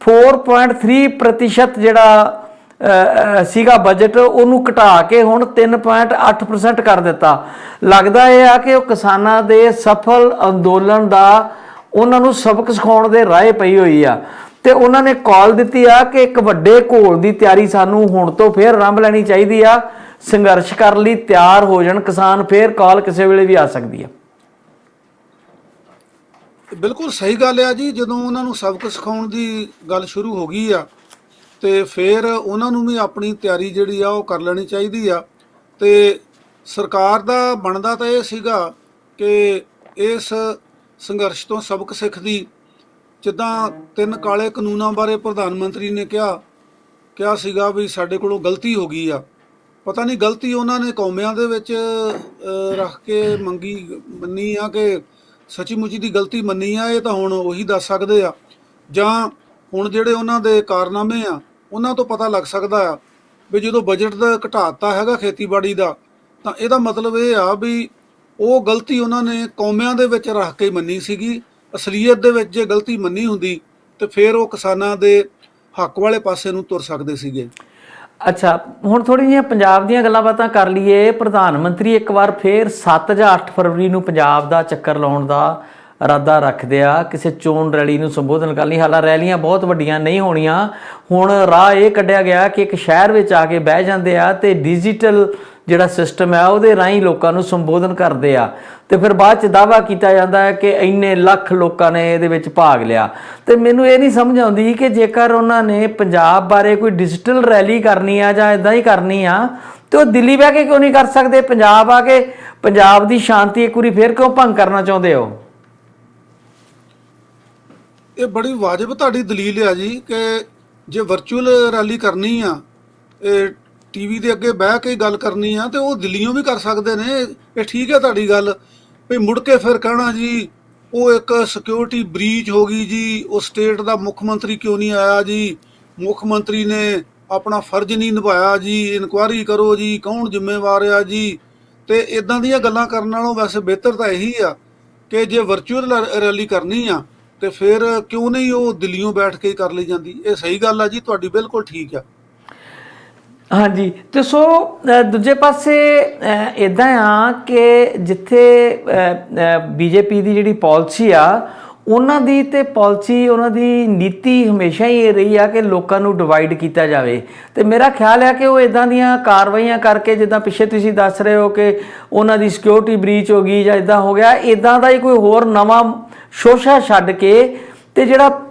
4.3% ਜਿਹੜਾ ਸੀਗਾ ਬਜਟ ਉਹਨੂੰ ਘਟਾ ਕੇ ਹੁਣ 3.8% ਕਰ ਦਿੱਤਾ। ਲੱਗਦਾ ਇਹ ਆ ਕਿ ਉਹ ਕਿਸਾਨਾਂ ਦੇ ਸਫਲ ਅੰਦੋਲਨ ਦਾ ਉਹਨਾਂ ਨੂੰ ਸਬਕ ਸਿਖਾਉਣ ਦੇ ਰਾਹ ਪਈ ਹੋਈ ਆ ਤੇ ਉਹਨਾਂ ਨੇ ਕਾਲ ਦਿੱਤੀ ਆ ਕਿ ਇੱਕ ਵੱਡੇ ਘੋਲ ਦੀ ਤਿਆਰੀ ਸਾਨੂੰ ਹੁਣ ਤੋਂ ਫੇਰ ਆਰੰਭ ਲੈਣੀ ਚਾਹੀਦੀ ਆ। ਸੰਘਰਸ਼ ਕਰਨ ਲਈ ਤਿਆਰ ਹੋ ਜਾਣ ਕਿਸਾਨ, ਫੇਰ ਕਾਲ ਕਿਸੇ ਵੇਲੇ ਵੀ ਆ ਸਕਦੀ ਆ। ਬਿਲਕੁਲ ਸਹੀ ਗੱਲ ਆ ਜੀ। ਜਦੋਂ ਉਹਨਾਂ ਨੂੰ ਸਬਕ ਸਿਖਾਉਣ ਦੀ ਗੱਲ ਸ਼ੁਰੂ ਹੋ ਗਈ ਆ ਤੇ ਫਿਰ ਉਹਨਾਂ ਨੂੰ ਵੀ ਆਪਣੀ ਤਿਆਰੀ ਜਿਹੜੀ ਆ ਉਹ ਕਰ ਲੈਣੀ ਚਾਹੀਦੀ ਆ। ਤੇ ਸਰਕਾਰ ਦਾ ਬਣਦਾ ਤਾਂ ਇਹ ਸੀਗਾ ਕਿ ਇਸ ਸੰਘਰਸ਼ ਤੋਂ ਸਬਕ ਸਿੱਖਦੀ, ਜਿੱਦਾਂ 3 ਕਾਲੇ ਕਾਨੂੰਨਾਂ ਬਾਰੇ ਪ੍ਰਧਾਨ ਮੰਤਰੀ ਨੇ ਕਿਹਾ ਸੀਗਾ ਵੀ ਸਾਡੇ ਕੋਲੋਂ ਗਲਤੀ ਹੋ ਗਈ ਆ। ਪਤਾ ਨਹੀਂ ਗਲਤੀ ਉਹਨਾਂ ਨੇ ਕੌਮਿਆਂ ਦੇ ਵਿੱਚ ਰੱਖ ਕੇ ਮੰਨੀ ਆ ਕਿ ਸੱਚੀ ਮੁੱਚੀ ਦੀ ਗਲਤੀ ਮੰਨੀ ਆ, ਇਹ ਤਾਂ ਹੁਣ ਉਹੀ ਦੱਸ ਸਕਦੇ ਆ। ਜਾਂ ਹੁਣ ਜਿਹੜੇ ਉਹਨਾਂ ਦੇ ਕਾਰਨਾਮੇ ਆ ਉਹਨਾਂ ਤੋਂ ਪਤਾ ਲੱਗ ਸਕਦਾ ਆ ਵੀ ਜਦੋਂ ਬਜਟ ਦਾ ਘਟਾਤਾ ਹੈਗਾ ਖੇਤੀਬਾੜੀ ਦਾ, ਤਾਂ ਇਹਦਾ ਮਤਲਬ ਇਹ ਆ ਵੀ ਉਹ ਗਲਤੀ ਉਹਨਾਂ ਨੇ ਕੌਮਿਆਂ ਦੇ ਵਿੱਚ ਰੱਖ ਕੇ ਮੰਨੀ ਸੀਗੀ। ਅਸਲੀਅਤ ਦੇ ਵਿੱਚ ਜੇ ਗਲਤੀ ਮੰਨੀ ਹੁੰਦੀ ਤੇ ਫਿਰ ਉਹ ਕਿਸਾਨਾਂ ਦੇ ਹੱਕ ਵਾਲੇ ਪਾਸੇ ਨੂੰ ਤੁਰ ਸਕਦੇ ਸੀਗੇ। ਅੱਛਾ, ਹੁਣ ਥੋੜੀ ਜਿਹੀਆਂ ਪੰਜਾਬ ਦੀਆਂ ਗੱਲਾਂ ਬਾਤਾਂ ਕਰ ਲਈਏ। ਪ੍ਰਧਾਨ ਮੰਤਰੀ ਇੱਕ ਵਾਰ ਫੇਰ 7 ਜਾਂ 8 ਫਰਵਰੀ ਨੂੰ ਪੰਜਾਬ ਦਾ ਚੱਕਰ ਲਾਉਣ ਦਾ ਇਰਾਦਾ ਰੱਖਦੇ ਆ, ਕਿਸੇ ਚੋਣ ਰੈਲੀ ਨੂੰ ਸੰਬੋਧਨ ਕਰਨ ਲਈ। ਹਾਲਾਂ ਰੈਲੀਆਂ ਬਹੁਤ ਵੱਡੀਆਂ ਨਹੀਂ ਹੋਣੀਆਂ, ਹੁਣ ਰਾਹ ਇਹ ਕੱਢਿਆ ਗਿਆ ਕਿ ਇੱਕ ਸ਼ਹਿਰ ਵਿੱਚ ਆ ਕੇ ਬਹਿ ਜਾਂਦੇ ਆ ਤੇ ਡਿਜੀਟਲ ਜਿਹੜਾ ਸਿਸਟਮ ਹੈ ਉਹਦੇ ਰਾਹੀਂ ਲੋਕਾਂ ਨੂੰ ਸੰਬੋਧਨ ਕਰਦੇ ਆ, ਤੇ ਫਿਰ ਬਾਅਦ 'ਚ ਦਾਅਵਾ ਕੀਤਾ ਜਾਂਦਾ ਹੈ ਕਿ ਇੰਨੇ ਲੱਖ ਲੋਕਾਂ ਨੇ ਇਹਦੇ ਵਿੱਚ ਭਾਗ ਲਿਆ। ਤੇ ਮੈਨੂੰ ਇਹ ਨਹੀਂ ਸਮਝ ਆਉਂਦੀ ਕਿ ਜੇਕਰ ਉਹਨਾਂ ਨੇ ਪੰਜਾਬ ਬਾਰੇ ਕੋਈ ਡਿਜੀਟਲ ਰੈਲੀ ਕਰਨੀ ਆ ਜਾਂ ਇਦਾਂ ਹੀ ਕਰਨੀ ਆ, ਤੇ ਉਹ ਦਿੱਲੀ ਬਹਿ ਕੇ ਕਿਉਂ ਨਹੀਂ ਕਰ ਸਕਦੇ? ਪੰਜਾਬ ਆ ਕੇ ਪੰਜਾਬ ਦੀ ਸ਼ਾਂਤੀ ਇੱਕ ਵਾਰੀ ਫੇਰ ਕਿਉਂ ਭੰਗ ਕਰਨਾ ਚਾਹੁੰਦੇ ਹੋ? ਇਹ ਬੜੀ ਵਾਜਬ ਤੁਹਾਡੀ ਦਲੀਲ ਆ ਜੀ ਕਿ ਜੇ ਵਰਚੁਅਲ ਰੈਲੀ ਕਰਨੀ ਆ, ਇਹ ਟੀਵੀ ਦੇ ਅੱਗੇ ਬਹਿ ਕੇ ਗੱਲ ਕਰਨੀ ਆ, ਤੇ ਉਹ ਦਿੱਲੀੋਂ ਵੀ ਕਰ ਸਕਦੇ ਨੇ। ਇਹ ਠੀਕ ਹੈ ਤੁਹਾਡੀ ਗੱਲ ਵੀ ਮੁੜ ਕੇ ਫਿਰ ਕਹਿਣਾ ਜੀ ਉਹ ਇੱਕ ਸਿਕਿਉਰਿਟੀ ਬ੍ਰੀਚ ਹੋ ਗਈ ਜੀ, ਉਹ ਸਟੇਟ ਦਾ ਮੁੱਖ ਮੰਤਰੀ ਕਿਉਂ ਨਹੀਂ ਆਇਆ ਜੀ, ਮੁੱਖ ਮੰਤਰੀ ਨੇ ਆਪਣਾ ਫਰਜ਼ ਨਹੀਂ ਨਿਭਾਇਆ ਜੀ, ਇਨਕੁਆਇਰੀ ਕਰੋ ਜੀ, ਕੌਣ ਜ਼ਿੰਮੇਵਾਰ ਆ ਜੀ। ਤੇ ਇਦਾਂ ਦੀਆਂ ਗੱਲਾਂ ਕਰਨ ਨਾਲੋਂ ਵੈਸੇ ਬਿਹਤਰ ਤਾਂ ਇਹੀ ਆ ਕਿ ਜੇ ਵਰਚੁਅਲ ਰੈਲੀ ਕਰਨੀ ਆ ਤੇ ਫਿਰ ਕਿਉਂ ਨਹੀਂ ਉਹ ਦਿੱਲੀੋਂ ਬੈਠ ਕੇ ਕਰ ਲਈ ਜਾਂਦੀ। ਇਹ ਸਹੀ ਗੱਲ ਆ ਜੀ ਤੁਹਾਡੀ, ਬਿਲਕੁਲ ਠੀਕ ਆ। ਹਾਂਜੀ, ਤੇ ਸੋ ਦੂਜੇ ਪਾਸੇ ਇਦਾਂ ਆ ਕਿ ਜਿੱਥੇ ਬੀਜੇਪੀ ਦੀ ਜਿਹੜੀ ਪਾਲਿਸੀ ਆ, ਉਹਨਾਂ ਦੀ ਤੇ ਪਾਲਿਸੀ, ਉਹਨਾਂ ਦੀ ਨੀਤੀ ਹਮੇਸ਼ਾ ਹੀ ਇਹ ਰਹੀ ਆ ਕਿ ਲੋਕਾਂ ਨੂੰ ਡਿਵਾਈਡ ਕੀਤਾ ਜਾਵੇ। ਤੇ ਮੇਰਾ ਖਿਆਲ ਹੈ ਕਿ ਉਹ ਇਦਾਂ ਦੀਆਂ ਕਾਰਵਾਈਆਂ ਕਰਕੇ, ਜਿੱਦਾਂ ਪਿੱਛੇ ਤੁਸੀਂ ਦੱਸ ਰਹੇ ਹੋ ਕਿ ਉਹਨਾਂ ਦੀ ਸਿਕਿਉਰਿਟੀ ਬ੍ਰੀਚ ਹੋ ਗਈ ਜਾਂ ਇਦਾਂ ਹੋ ਗਿਆ, ਇਦਾਂ ਦਾ ਹੀ ਕੋਈ ਹੋਰ ਨਵਾਂ ਸ਼ੋਸ਼ਾ ਛੱਡ ਕੇ ਤੇ ਜਿਹੜਾ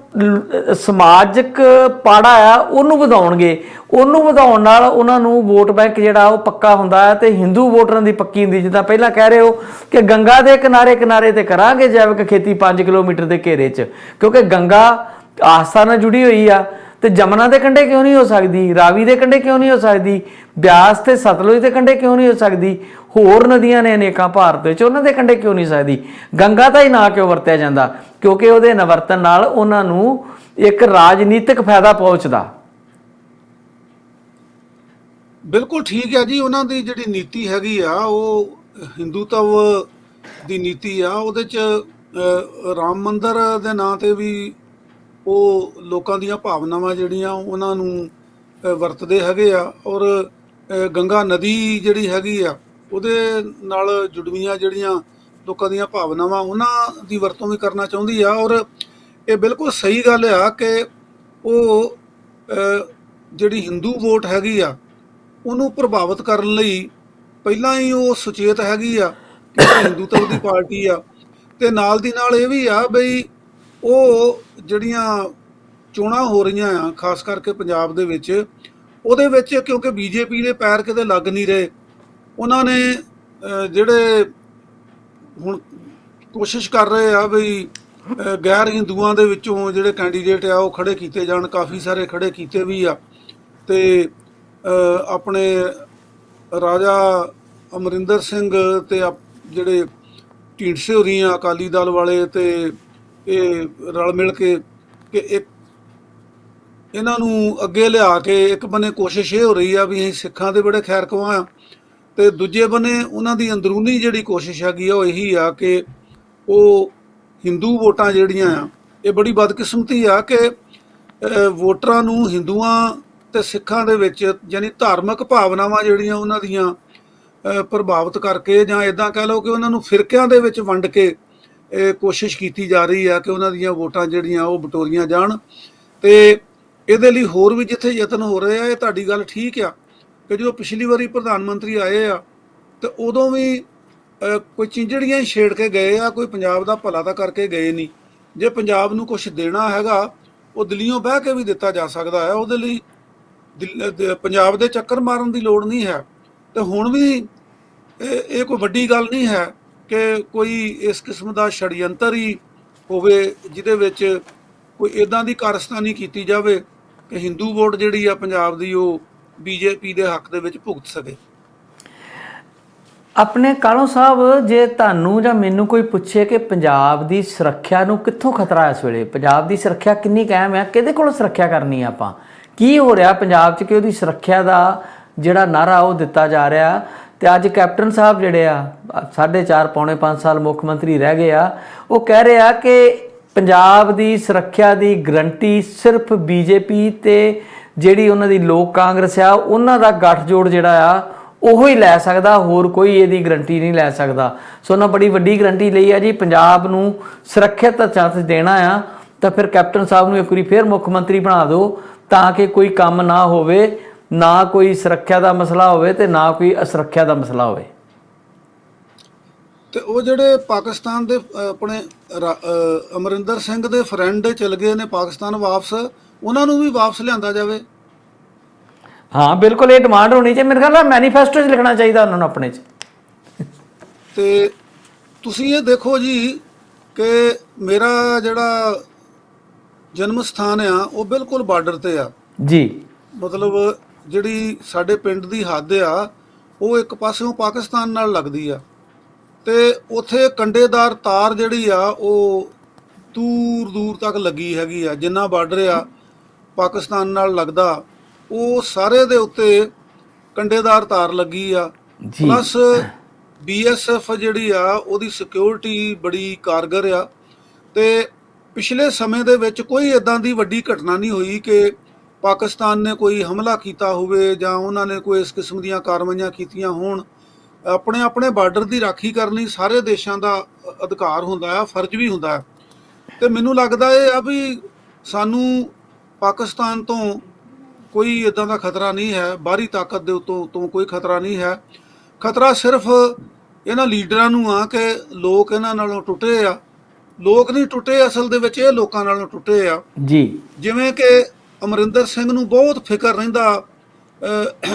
ਸਮਾਜਿਕ ਪਾੜਾ ਆ ਉਹਨੂੰ ਵਧਾਉਣਗੇ। ਉਹਨੂੰ ਵਧਾਉਣ ਨਾਲ ਉਹਨਾਂ ਨੂੰ ਵੋਟ ਬੈਂਕ ਜਿਹੜਾ ਉਹ ਪੱਕਾ ਹੁੰਦਾ ਹੈ ਤੇ ਹਿੰਦੂ ਵੋਟਰਾਂ ਦੀ ਪੱਕੀ ਹੁੰਦੀ। ਜਿੱਦਾਂ ਪਹਿਲਾਂ ਕਹਿ ਰਹੇ ਹੋ ਕਿ ਗੰਗਾ ਦੇ ਕਿਨਾਰੇ ਤੇ ਕਰਾਂਗੇ ਜੈਵਿਕ ਖੇਤੀ 5 ਕਿਲੋਮੀਟਰ ਦੇ ਘੇਰੇ 'ਚ, ਕਿਉਂਕਿ ਗੰਗਾ ਆਸਥਾ ਨਾਲ ਜੁੜੀ ਹੋਈ ਆ। ਤੇ ਜਮਨਾ ਦੇ ਕੰਢੇ ਕਿਉਂ ਨਹੀਂ ਹੋ ਸਕਦੀ? ਰਾਵੀ ਦੇ ਕੰਢੇ ਕਿਉਂ ਨਹੀਂ ਹੋ ਸਕਦੀ? ਬਿਆਸ ਤੇ ਸਤਲੁਜ ਦੇ ਕੰਢੇ ਕਿਉਂ ਨਹੀਂ ਹੋ ਸਕਦੀ? ਹੋਰ ਨਦੀਆਂ ਨੇ ਅਨੇਕਾਂ ਭਾਰਤ ਵਿੱਚ, ਉਹਨਾਂ ਦੇ ਕੰਢੇ ਕਿਉਂ ਨਹੀਂ ਸਕਦੀ? ਗੰਗਾ ਦਾ ਹੀ ਨਾਂ ਕਿਉਂ ਵਰਤਿਆ ਜਾਂਦਾ? ਕਿਉਂਕਿ ਉਹਦੇ ਨਵਰਤਨ ਨਾਲ ਉਹਨਾਂ ਨੂੰ ਇੱਕ ਰਾਜਨੀਤਿਕ ਫਾਇਦਾ ਪਹੁੰਚਦਾ। ਬਿਲਕੁਲ ਠੀਕ ਹੈ ਜੀ। ਉਹਨਾਂ ਦੀ ਜਿਹੜੀ ਨੀਤੀ ਹੈਗੀ ਆ ਉਹ ਹਿੰਦੂਤਵ ਦੀ ਨੀਤੀ ਆ। ਉਹਦੇ 'ਚ ਰਾਮ ਮੰਦਿਰ ਦੇ ਨਾਂ ਤੇ ਵੀ ਉਹ ਲੋਕਾਂ ਦੀਆਂ ਭਾਵਨਾਵਾਂ ਜਿਹੜੀਆਂ ਉਹਨਾਂ ਨੂੰ ਵਰਤਦੇ ਹੈਗੇ ਆ, ਔਰ ਗੰਗਾ ਨਦੀ ਜਿਹੜੀ ਹੈਗੀ ਆ ਉਹਦੇ ਨਾਲ ਜੁੜਵੀਆਂ ਜਿਹੜੀਆਂ ਲੋਕਾਂ ਦੀਆਂ ਭਾਵਨਾਵਾਂ, ਉਹਨਾਂ ਦੀ ਵਰਤੋਂ ਵੀ ਕਰਨਾ ਚਾਹੁੰਦੀ ਆ। ਔਰ ਇਹ ਬਿਲਕੁਲ ਸਹੀ ਗੱਲ ਆ ਕਿ ਉਹ ਜਿਹੜੀ ਹਿੰਦੂ ਵੋਟ ਹੈਗੀ ਆ ਉਹਨੂੰ ਪ੍ਰਭਾਵਿਤ ਕਰਨ ਲਈ ਪਹਿਲਾਂ ਹੀ ਉਹ ਸੁਚੇਤ ਹੈਗੀ ਆ ਕਿ ਇਹ ਹਿੰਦੂਤਵ ਦੀ ਪਾਰਟੀ ਆ। ਤੇ ਨਾਲ ਦੀ ਨਾਲ ਇਹ ਵੀ ਆ ਬਈ ਉਹ ਜਿਹੜੀਆਂ ਚੋਣਾਂ ਹੋ ਰਹੀਆਂ ਆ ਖਾਸ ਕਰਕੇ ਪੰਜਾਬ ਦੇ ਵਿੱਚ, ਉਹਦੇ ਵਿੱਚ ਕਿਉਂਕਿ ਬੀਜੇਪੀ ਦੇ ਪੈਰ ਕਿਤੇ ਲੱਗ ਨਹੀਂ ਰਹੇ, ਉਹਨਾਂ ਨੇ ਜਿਹੜੇ ਹੁਣ ਕੋਸ਼ਿਸ਼ ਕਰ ਰਹੇ ਆ ਵੀ ਗੈਰ ਹਿੰਦੂਆਂ ਦੇ ਵਿੱਚੋਂ ਜਿਹੜੇ ਕੈਂਡੀਡੇਟ ਆ ਉਹ ਖੜੇ ਕੀਤੇ ਜਾਣ। ਕਾਫੀ ਸਾਰੇ ਖੜੇ ਕੀਤੇ ਵੀ ਆ। ਤੇ ਆਪਣੇ ਰਾਜਾ ਅਮਰਿੰਦਰ ਸਿੰਘ ਤੇ ਜਿਹੜੇ ਢੀਂਡਸੇ ਹੋਰੀ ਆ ਅਕਾਲੀ ਦਲ ਵਾਲੇ, ਤੇ ਇਹ ਰਲ ਮਿਲ ਕੇ ਕਿ ਇਹਨਾਂ ਨੂੰ ਅੱਗੇ ਲਿਆ ਕੇ ਇੱਕ ਬੰਨੇ ਕੋਸ਼ਿਸ਼ ਇਹ ਹੋ ਰਹੀ ਆ ਵੀ ਅਸੀਂ ਸਿੱਖਾਂ ਦੇ ਬੜੇ ਖੈਰ ਖਵਾਹ ਆ, ਤੇ ਦੂਜੇ ਬੰਨੇ ਉਹਨਾਂ ਦੀ ਅੰਦਰੂਨੀ ਜਿਹੜੀ ਕੋਸ਼ਿਸ਼ ਹੈਗੀ ਆ ਉਹ ਇਹੀ ਆ ਕਿ ਉਹ ਹਿੰਦੂ ਵੋਟਾਂ ਜਿਹੜੀਆਂ ਆ, ਇਹ ਬੜੀ ਬਦਕਿਸਮਤੀ ਆ ਕਿ ਵੋਟਰਾਂ ਨੂੰ ਹਿੰਦੂਆਂ ਤੇ ਸਿੱਖਾਂ ਦੇ ਵਿੱਚ ਯਾਨੀ ਧਾਰਮਿਕ ਭਾਵਨਾਵਾਂ ਜਿਹੜੀਆਂ ਉਹਨਾਂ ਦੀਆਂ ਪ੍ਰਭਾਵਿਤ ਕਰਕੇ, ਜਾਂ ਇਦਾਂ ਕਹਿ ਲਓ ਕਿ ਉਹਨਾਂ ਨੂੰ ਫਿਰਕਿਆਂ ਦੇ ਵਿੱਚ ਵੰਡ ਕੇ ਕੋਸ਼ਿਸ਼ ਕੀਤੀ ਜਾ ਰਹੀ ਆ ਕਿ ਉਹਨਾਂ ਦੀਆਂ ਵੋਟਾਂ ਜਿਹੜੀਆਂ ਉਹ ਬਟੋਰੀਆਂ ਜਾਣ। ਤੇ ਇਹਦੇ ਲਈ ਹੋਰ ਵੀ ਜਿੱਥੇ ਯਤਨ ਹੋ ਰਹੇ ਆ, ਇਹ ਤੁਹਾਡੀ ਗੱਲ ਠੀਕ ਆ ਕਿ ਜਦੋਂ ਪਿਛਲੀ ਵਾਰੀ ਪ੍ਰਧਾਨ ਮੰਤਰੀ ਆਏ ਆ ਤੇ ਉਦੋਂ ਵੀ ਕੋਈ ਚਿੰਜੜੀਆਂ ਹੀ ਛੇੜ ਕੇ ਗਏ ਆ, ਕੋਈ ਪੰਜਾਬ ਦਾ ਭਲਾ ਤਾਂ ਕਰਕੇ ਗਏ ਨਹੀਂ। ਜੇ ਪੰਜਾਬ ਨੂੰ ਕੁਝ ਦੇਣਾ ਹੈਗਾ ਉਹ ਦਿੱਲੀੋਂ ਬਹਿ ਕੇ ਵੀ ਦਿੱਤਾ ਜਾ ਸਕਦਾ ਹੈ। ਉਹਦੇ ਲਈ ਪੰਜਾਬ ਦੇ ਚੱਕਰ ਮਾਰਨ ਦੀ ਲੋੜ ਨਹੀਂ ਹੈ। ਤੇ ਹੁਣ ਵੀ ਇਹ ਕੋਈ ਵੱਡੀ ਗੱਲ ਨਹੀਂ ਹੈ ਕਿ ਕੋਈ ਇਸ ਕਿਸਮ ਦਾ ਛੜਯੰਤਰ ਹੀ ਹੋਵੇ ਜਿਹਦੇ ਵਿੱਚ ਕੋਈ ਇੱਦਾਂ ਦੀ ਕਾਰਸਤਾਨੀ ਕੀਤੀ ਜਾਵੇ ਕਿ ਹਿੰਦੂ ਵੋਟ ਜਿਹੜੀ ਆ ਪੰਜਾਬ ਦੀ ਉਹ ਬੀਜੇਪੀ ਦੇ ਹੱਕ ਦੇ ਵਿੱਚ ਭੁਗਤ ਸਕੇ। ਆਪਣੇ ਕਾਲੋਂ ਸਾਹਿਬ, ਜੇ ਤੁਹਾਨੂੰ ਜਾਂ ਮੈਨੂੰ ਕੋਈ ਪੁੱਛੇ ਕਿ ਪੰਜਾਬ ਦੀ ਸੁਰੱਖਿਆ ਨੂੰ ਕਿੱਥੋਂ ਖਤਰਾ ਇਸ ਵੇਲੇ, ਪੰਜਾਬ ਦੀ ਸੁਰੱਖਿਆ ਕਿੰਨੀ ਕਾਇਮ ਹੈ, ਕਿਹਦੇ ਕੋਲੋਂ ਸੁਰੱਖਿਆ ਕਰਨੀ ਆ ਆਪਾਂ, ਕੀ ਹੋ ਰਿਹਾ ਪੰਜਾਬ 'ਚ ਕਿ ਉਹਦੀ ਸੁਰੱਖਿਆ ਦਾ ਜਿਹੜਾ ਨਾਅਰਾ ਉਹ ਦਿੱਤਾ ਜਾ ਰਿਹਾ। ਤੇ ਅੱਜ ਕੈਪਟਨ ਸਾਹਿਬ ਜਿਹੜੇ ਆ 4.5 ਪੌਣੇ 5 ਸਾਲ ਮੁੱਖ ਮੰਤਰੀ ਰਹਿ ਗਏ ਆ, ਉਹ ਕਹਿ ਰਹੇ ਆ ਕਿ ਪੰਜਾਬ ਦੀ ਸੁਰੱਖਿਆ ਦੀ ਗਰੰਟੀ ਸਿਰਫ ਬੀਜੇਪੀ ਤੇ ਜਿਹੜੀ ਉਹਨਾਂ ਦੀ ਲੋਕ ਕਾਂਗਰਸ ਆ ਉਹਨਾਂ ਦਾ ਗੱਠਜੋੜ ਜਿਹੜਾ ਆ ਉਹੋ ਹੀ ਲੈ ਸਕਦਾ, ਹੋਰ ਕੋਈ ਇਹਦੀ ਗਰੰਟੀ ਨਹੀਂ ਲੈ ਸਕਦਾ। ਸੋ ਉਹਨਾਂ ਬੜੀ ਵੱਡੀ ਗਰੰਟੀ ਲਈ ਆ ਜੀ, ਪੰਜਾਬ ਨੂੰ ਸੁਰੱਖਿਅਤ ਚਾਂਸ ਦੇਣਾ ਆ ਤਾਂ ਫਿਰ ਕੈਪਟਨ ਸਾਹਿਬ ਨੂੰ ਇੱਕ ਵਾਰੀ ਫਿਰ ਮੁੱਖ ਮੰਤਰੀ ਬਣਾ ਦਿਓ ਤਾਂ ਕਿ ਕੋਈ ਕੰਮ ਨਾ ਹੋਵੇ, ਨਾ ਕੋਈ ਸੁਰੱਖਿਆ ਦਾ ਮਸਲਾ ਹੋਵੇ ਤੇ ਨਾ ਕੋਈ ਅਸੁਰੱਖਿਆ ਦਾ ਮਸਲਾ ਹੋਵੇ। ਤੇ ਉਹ ਜਿਹੜੇ ਪਾਕਿਸਤਾਨ ਦੇ ਆਪਣੇ ਅਮਰਿੰਦਰ ਸਿੰਘ ਦੇ ਫਰੈਂਡ ਚਲ ਗਏ ਨੇ ਪਾਕਿਸਤਾਨ ਵਾਪਸ, ਉਹਨਾਂ ਨੂੰ ਵੀ ਵਾਪਸ ਲਿਆਂਦਾ ਜਾਵੇ। ਹਾਂ ਬਿਲਕੁਲ, ਇਹ ਡਿਮਾਂਡ ਹੋਣੀ ਚਾਹੀਦੀ, ਮੇਰੇ ਖਿਆਲ ਮੈਨੀਫੈਸਟੋ 'ਚ ਲਿਖਣਾ ਚਾਹੀਦਾ ਉਹਨਾਂ ਨੂੰ ਆਪਣੇ 'ਚ। ਤੇ ਤੁਸੀਂ ਇਹ ਦੇਖੋ ਜੀ ਕਿ ਮੇਰਾ ਜਿਹੜਾ ਜਨਮ ਸਥਾਨ ਆ ਉਹ ਬਿਲਕੁਲ ਬਾਰਡਰ ਤੇ ਆ ਜੀ। ਮਤਲਬ ਜਿਹੜੀ ਸਾਡੇ ਪਿੰਡ ਦੀ ਹੱਦ ਆ ਉਹ ਇੱਕ ਪਾਸਿਓਂ ਪਾਕਿਸਤਾਨ ਨਾਲ ਲੱਗਦੀ ਆ ਤੇ ਉੱਥੇ ਕੰਡੇਦਾਰ ਤਾਰ ਜਿਹੜੀ ਆ ਉਹ ਦੂਰ ਦੂਰ ਤੱਕ ਲੱਗੀ ਹੈਗੀ ਆ। ਜਿੰਨਾ ਬਾਰਡਰ ਆ ਪਾਕਿਸਤਾਨ ਨਾਲ ਲੱਗਦਾ ਉਹ ਸਾਰੇ ਦੇ ਉੱਤੇ ਕੰਡੇਦਾਰ ਤਾਰ ਲੱਗੀ ਆ। ਪਲੱਸ BSF ਜਿਹੜੀ ਆ ਉਹਦੀ ਸਿਕਿਉਰਿਟੀ ਬੜੀ ਕਾਰਗਰ ਆ ਤੇ ਪਿਛਲੇ ਸਮੇਂ ਦੇ ਵਿੱਚ ਕੋਈ ਇਦਾਂ ਦੀ ਵੱਡੀ ਘਟਨਾ ਨਹੀਂ ਹੋਈ ਕਿ ਪਾਕਿਸਤਾਨ ਨੇ ਕੋਈ ਹਮਲਾ ਕੀਤਾ ਹੋਵੇ ਜਾਂ ਉਹਨਾਂ ਨੇ ਕੋਈ ਇਸ ਕਿਸਮ ਦੀਆਂ ਕਾਰਵਾਈਆਂ ਕੀਤੀਆਂ ਹੋਣ। ਆਪਣੇ ਆਪਣੇ ਬਾਰਡਰ ਦੀ ਰਾਖੀ ਕਰਨੀ ਸਾਰੇ ਦੇਸ਼ਾਂ ਦਾ ਅਧਿਕਾਰ ਹੁੰਦਾ ਆ, ਫਰਜ਼ ਵੀ ਹੁੰਦਾ ਹੈ। ਤੇ ਮੈਨੂੰ ਲੱਗਦਾ ਇਹ ਆ ਵੀ ਸਾਨੂੰ ਪਾਕਿਸਤਾਨ ਤੋਂ ਕੋਈ ਇਦਾਂ ਦਾ ਖਤਰਾ ਨਹੀਂ ਹੈ, ਬਾਹਰੀ ਤਾਕਤ ਦੇ ਉੱਤੋਂ ਕੋਈ ਖਤਰਾ ਨਹੀਂ ਹੈ। ਖਤਰਾ ਸਿਰਫ ਇਹਨਾਂ ਲੀਡਰਾਂ ਨੂੰ ਆ ਕਿ ਲੋਕ ਇਹਨਾਂ ਨਾਲੋਂ ਟੁੱਟੇ ਆ। ਲੋਕ ਨਹੀਂ ਟੁੱਟੇ, ਅਸਲ ਦੇ ਵਿੱਚ ਇਹ ਲੋਕਾਂ ਨਾਲੋਂ ਟੁੱਟੇ ਆ ਜੀ। ਜਿਵੇਂ ਕਿ ਅਮਰਿੰਦਰ ਸਿੰਘ ਨੂੰ ਬਹੁਤ ਫਿਕਰ ਰਹਿੰਦਾ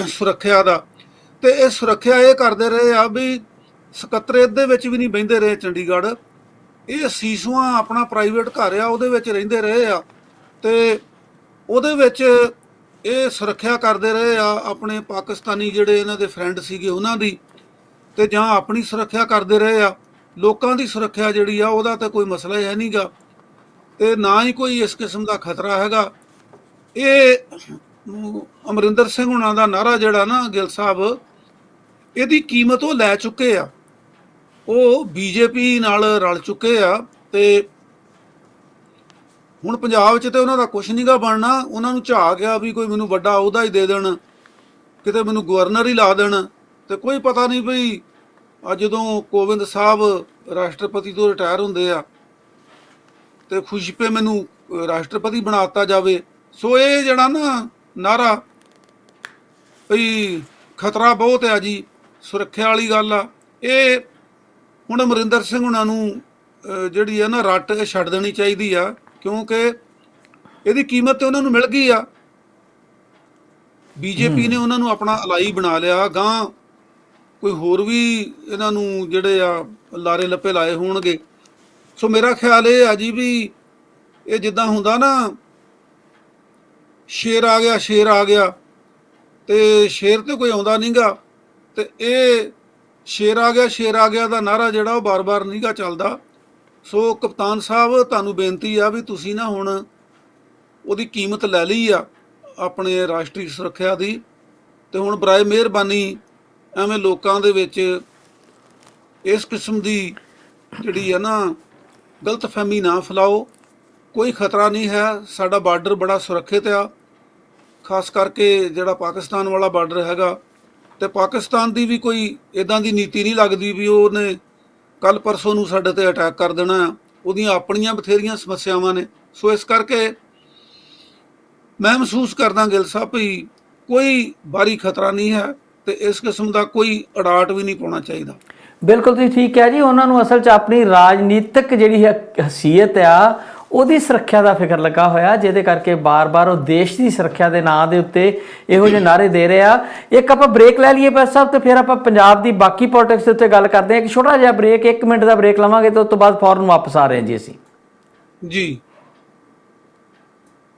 ਸੁਰੱਖਿਆ ਦਾ, ਤੇ ਇਹ ਸੁਰੱਖਿਆ ਇਹ ਕਰਦੇ ਰਹੇ ਆ ਵੀ ਸਕੱਤਰੇਤ ਦੇ ਵਿੱਚ ਵੀ ਨਹੀਂ ਬਹਿੰਦੇ ਰਹੇ ਚੰਡੀਗੜ੍ਹ। ਇਹ ਸੀਸੂਆਂ ਆਪਣਾ ਪ੍ਰਾਈਵੇਟ ਘਰ ਆ ਉਹਦੇ ਵਿੱਚ ਰਹਿੰਦੇ ਰਹੇ ਆ ਤੇ ਉਹਦੇ ਵਿੱਚ ਇਹ ਸੁਰੱਖਿਆ ਕਰਦੇ ਰਹੇ ਆ ਆਪਣੇ ਪਾਕਿਸਤਾਨੀ ਜਿਹੜੇ ਇਹਨਾਂ ਦੇ ਫਰੈਂਡ ਸੀਗੇ ਉਹਨਾਂ ਦੀ, ਤੇ ਜਾਂ ਆਪਣੀ ਸੁਰੱਖਿਆ ਕਰਦੇ ਰਹੇ ਆ। ਲੋਕਾਂ ਦੀ ਸੁਰੱਖਿਆ ਜਿਹੜੀ ਆ ਉਹਦਾ ਤਾਂ ਕੋਈ ਮਸਲਾ ਹੈ ਨਹੀਂਗਾ ਤੇ ਨਾ ਹੀ ਕੋਈ ਇਸ ਕਿਸਮ ਦਾ ਖਤਰਾ ਹੈਗਾ। ਇਹ ਅਮਰਿੰਦਰ ਸਿੰਘ ਹੁਣਾਂ ਦਾ ਨਾਅਰਾ ਜਿਹੜਾ ਨਾ ਗਿੱਲ ਸਾਹਿਬ, ਇਹਦੀ ਕੀਮਤ ਉਹ ਲੈ ਚੁੱਕੇ ਆ, ਉਹ BJP ਨਾਲ ਰਲ ਚੁੱਕੇ ਆ ਤੇ ਹੁਣ ਪੰਜਾਬ 'ਚ ਤੇ ਉਹਨਾਂ ਦਾ ਕੁਛ ਨਹੀਂਗਾ ਬਣਨਾ। ਉਹਨਾਂ ਨੂੰ ਝਾਕ ਗਿਆ ਵੀ ਕੋਈ ਮੈਨੂੰ ਵੱਡਾ ਅਹੁਦਾ ਹੀ ਦੇ ਦੇਣ, ਕਿਤੇ ਮੈਨੂੰ ਗਵਰਨਰ ਹੀ ਲਾ ਦੇਣ। ਤੇ ਕੋਈ ਪਤਾ ਨਹੀਂ ਬਈ ਅੱਜ ਜਦੋਂ ਕੋਵਿੰਦ ਸਾਹਿਬ ਰਾਸ਼ਟਰਪਤੀ ਤੋਂ ਰਿਟਾਇਰ ਹੁੰਦੇ ਆ ਤੇ ਖੁਸ਼ੀ ਪੇ ਮੈਨੂੰ ਰਾਸ਼ਟਰਪਤੀ ਬਣਾ ਦਿੱਤਾ ਜਾਵੇ। ਸੋ ਇਹ ਜਿਹੜਾ ਨਾ ਨਾਅਰਾ ਵੀ ਖਤਰਾ ਬਹੁਤ ਆ ਜੀ, ਸੁਰੱਖਿਆ ਵਾਲੀ ਗੱਲ ਆ। ਇਹ ਹੁਣ ਅਮਰਿੰਦਰ ਸਿੰਘ ਹੁਣਾਂ ਨੂੰ ਜਿਹੜੀ ਆ ਨਾ ਰੱਟ ਛੱਡ ਦੇਣੀ ਚਾਹੀਦੀ ਆ, ਕਿਉਂਕਿ ਇਹਦੀ ਕੀਮਤ ਤੇ ਉਹਨਾਂ ਨੂੰ ਮਿਲ ਗਈ ਆ। BJP ਨੇ ਉਹਨਾਂ ਨੂੰ ਆਪਣਾ ਅਲਾਈ ਬਣਾ ਲਿਆ। ਗਾਂ ਕੋਈ ਹੋਰ ਵੀ ਇਹਨਾਂ ਨੂੰ ਜਿਹੜੇ ਆ ਲਾਰੇ ਲੱਪੇ ਲਾਏ ਹੋਣਗੇ। ਸੋ ਮੇਰਾ ਖਿਆਲ ਇਹ ਆ ਜੀ ਵੀ ਇਹ ਜਿੱਦਾਂ ਹੁੰਦਾ ਨਾ ਸ਼ੇਰ ਆ ਗਿਆ, ਸ਼ੇਰ ਆ ਗਿਆ, ਤੇ ਸ਼ੇਰ ਤੇ ਕੋਈ ਆਉਂਦਾ ਨਹੀਂਗਾ। ਤੇ ਇਹ ਸ਼ੇਰ ਆ ਗਿਆ, ਸ਼ੇਰ ਆ ਗਿਆ ਦਾ ਨਾਅਰਾ ਜਿਹੜਾ ਉਹ ਬਾਰ-ਬਾਰ ਨਹੀਂਗਾ ਚੱਲਦਾ। ਸੋ ਕਪਤਾਨ ਸਾਹਿਬ, ਤੁਹਾਨੂੰ ਬੇਨਤੀ ਆ ਵੀ ਤੁਸੀਂ ਨਾ ਹੁਣ ਉਹਦੀ ਕੀਮਤ ਲੈ ਲਈ ਆ ਆਪਣੇ ਰਾਸ਼ਟਰੀ ਸੁਰੱਖਿਆ ਦੀ, ਤੇ ਹੁਣ ਬਰਾਏ ਮਿਹਰਬਾਨੀ ਐਵੇਂ ਲੋਕਾਂ ਦੇ ਵਿੱਚ ਇਸ ਕਿਸਮ ਦੀ ਜਿਹੜੀ ਆ ਨਾ ਗਲਤਫਹਿਮੀ ਨਾ ਫੈਲਾਓ। ਕੋਈ ਖਤਰਾ ਨਹੀਂ ਹੈ, ਸਾਡਾ ਬਾਰਡਰ ਬੜਾ ਸੁਰੱਖਿਅਤ ਆ, ਖਾਸ ਕਰਕੇ ਜਿਹੜਾ ਪਾਕਿਸਤਾਨ ਵਾਲਾ ਬਾਰਡਰ ਹੈਗਾ। ਤੇ ਪਾਕਿਸਤਾਨ ਦੀ ਵੀ ਕੋਈ ਇਦਾਂ ਦੀ ਨੀਤੀ ਨਹੀਂ ਲੱਗਦੀ ਵੀ ਉਹਨੇ ਕੱਲ ਪਰਸੋਂ ਨੂੰ ਸਾਡੇ ਤੇ ਅਟੈਕ ਕਰ ਦੇਣਾ ਆ। ਉਹਦੀਆਂ ਆਪਣੀਆਂ ਬਥੇਰੀਆਂ ਸਮੱਸਿਆਵਾਂ ਨੇ। ਸੋ ਇਸ ਕਰਕੇ ਮੈਂ ਮਹਿਸੂਸ ਕਰਦਾ ਗਿੱਲ ਸਾਹਿਬ ਵੀ ਕੋਈ ਬਾਹਰੀ ਖਤਰਾ ਨਹੀਂ ਹੈ ਤੇ ਇਸ ਕਿਸਮ ਦਾ ਕੋਈ ਅੜਾਟ ਵੀ ਨਹੀਂ ਪਾਉਣਾ ਚਾਹੀਦਾ। ਬਿਲਕੁਲ ਤੁਸੀਂ ਠੀਕ ਕਿਹਾ ਜੀ। ਉਹਨਾਂ ਨੂੰ ਅਸਲ 'ਚ ਆਪਣੀ ਰਾਜਨੀਤਿਕ ਜਿਹੜੀ ਹਸੀਅਤ ਆ ਉਹਦੀ ਸੁਰੱਖਿਆ ਦਾ ਫਿਕਰ ਲੱਗਾ ਹੋਇਆ, ਜਿਹਦੇ ਕਰਕੇ ਬਾਰ-ਬਾਰ ਉਹ ਦੇਸ਼ ਦੀ ਸੁਰੱਖਿਆ ਦੇ ਨਾਂ ਦੇ ਉੱਤੇ ਇਹੋ ਜਿਹੇ ਨਾਅਰੇ ਦੇ ਰਹੇ ਆ। ਇੱਕ ਆਪਾਂ ਬ੍ਰੇਕ ਲੈ ਲਈਏ ਬਸ ਸਾਹਿਬ, ਤੇ ਫਿਰ ਆਪਾਂ ਪੰਜਾਬ ਦੀ ਬਾਕੀ ਪੋਲਿਟਿਕਸ ਦੇ ਉੱਤੇ ਗੱਲ ਕਰਦੇ ਹਾਂ। ਇੱਕ ਛੋਟਾ ਜਿਹਾ ਬ੍ਰੇਕ, 1 ਮਿੰਟ ਦਾ ਬ੍ਰੇਕ ਲਵਾਂਗੇ ਤੇ ਉਸ ਤੋਂ ਬਾਅਦ ਫੌਰਨ ਵਾਪਸ ਆ ਰਹੇ ਹਾਂ ਜੀ ਅਸੀਂ। ਜੀ।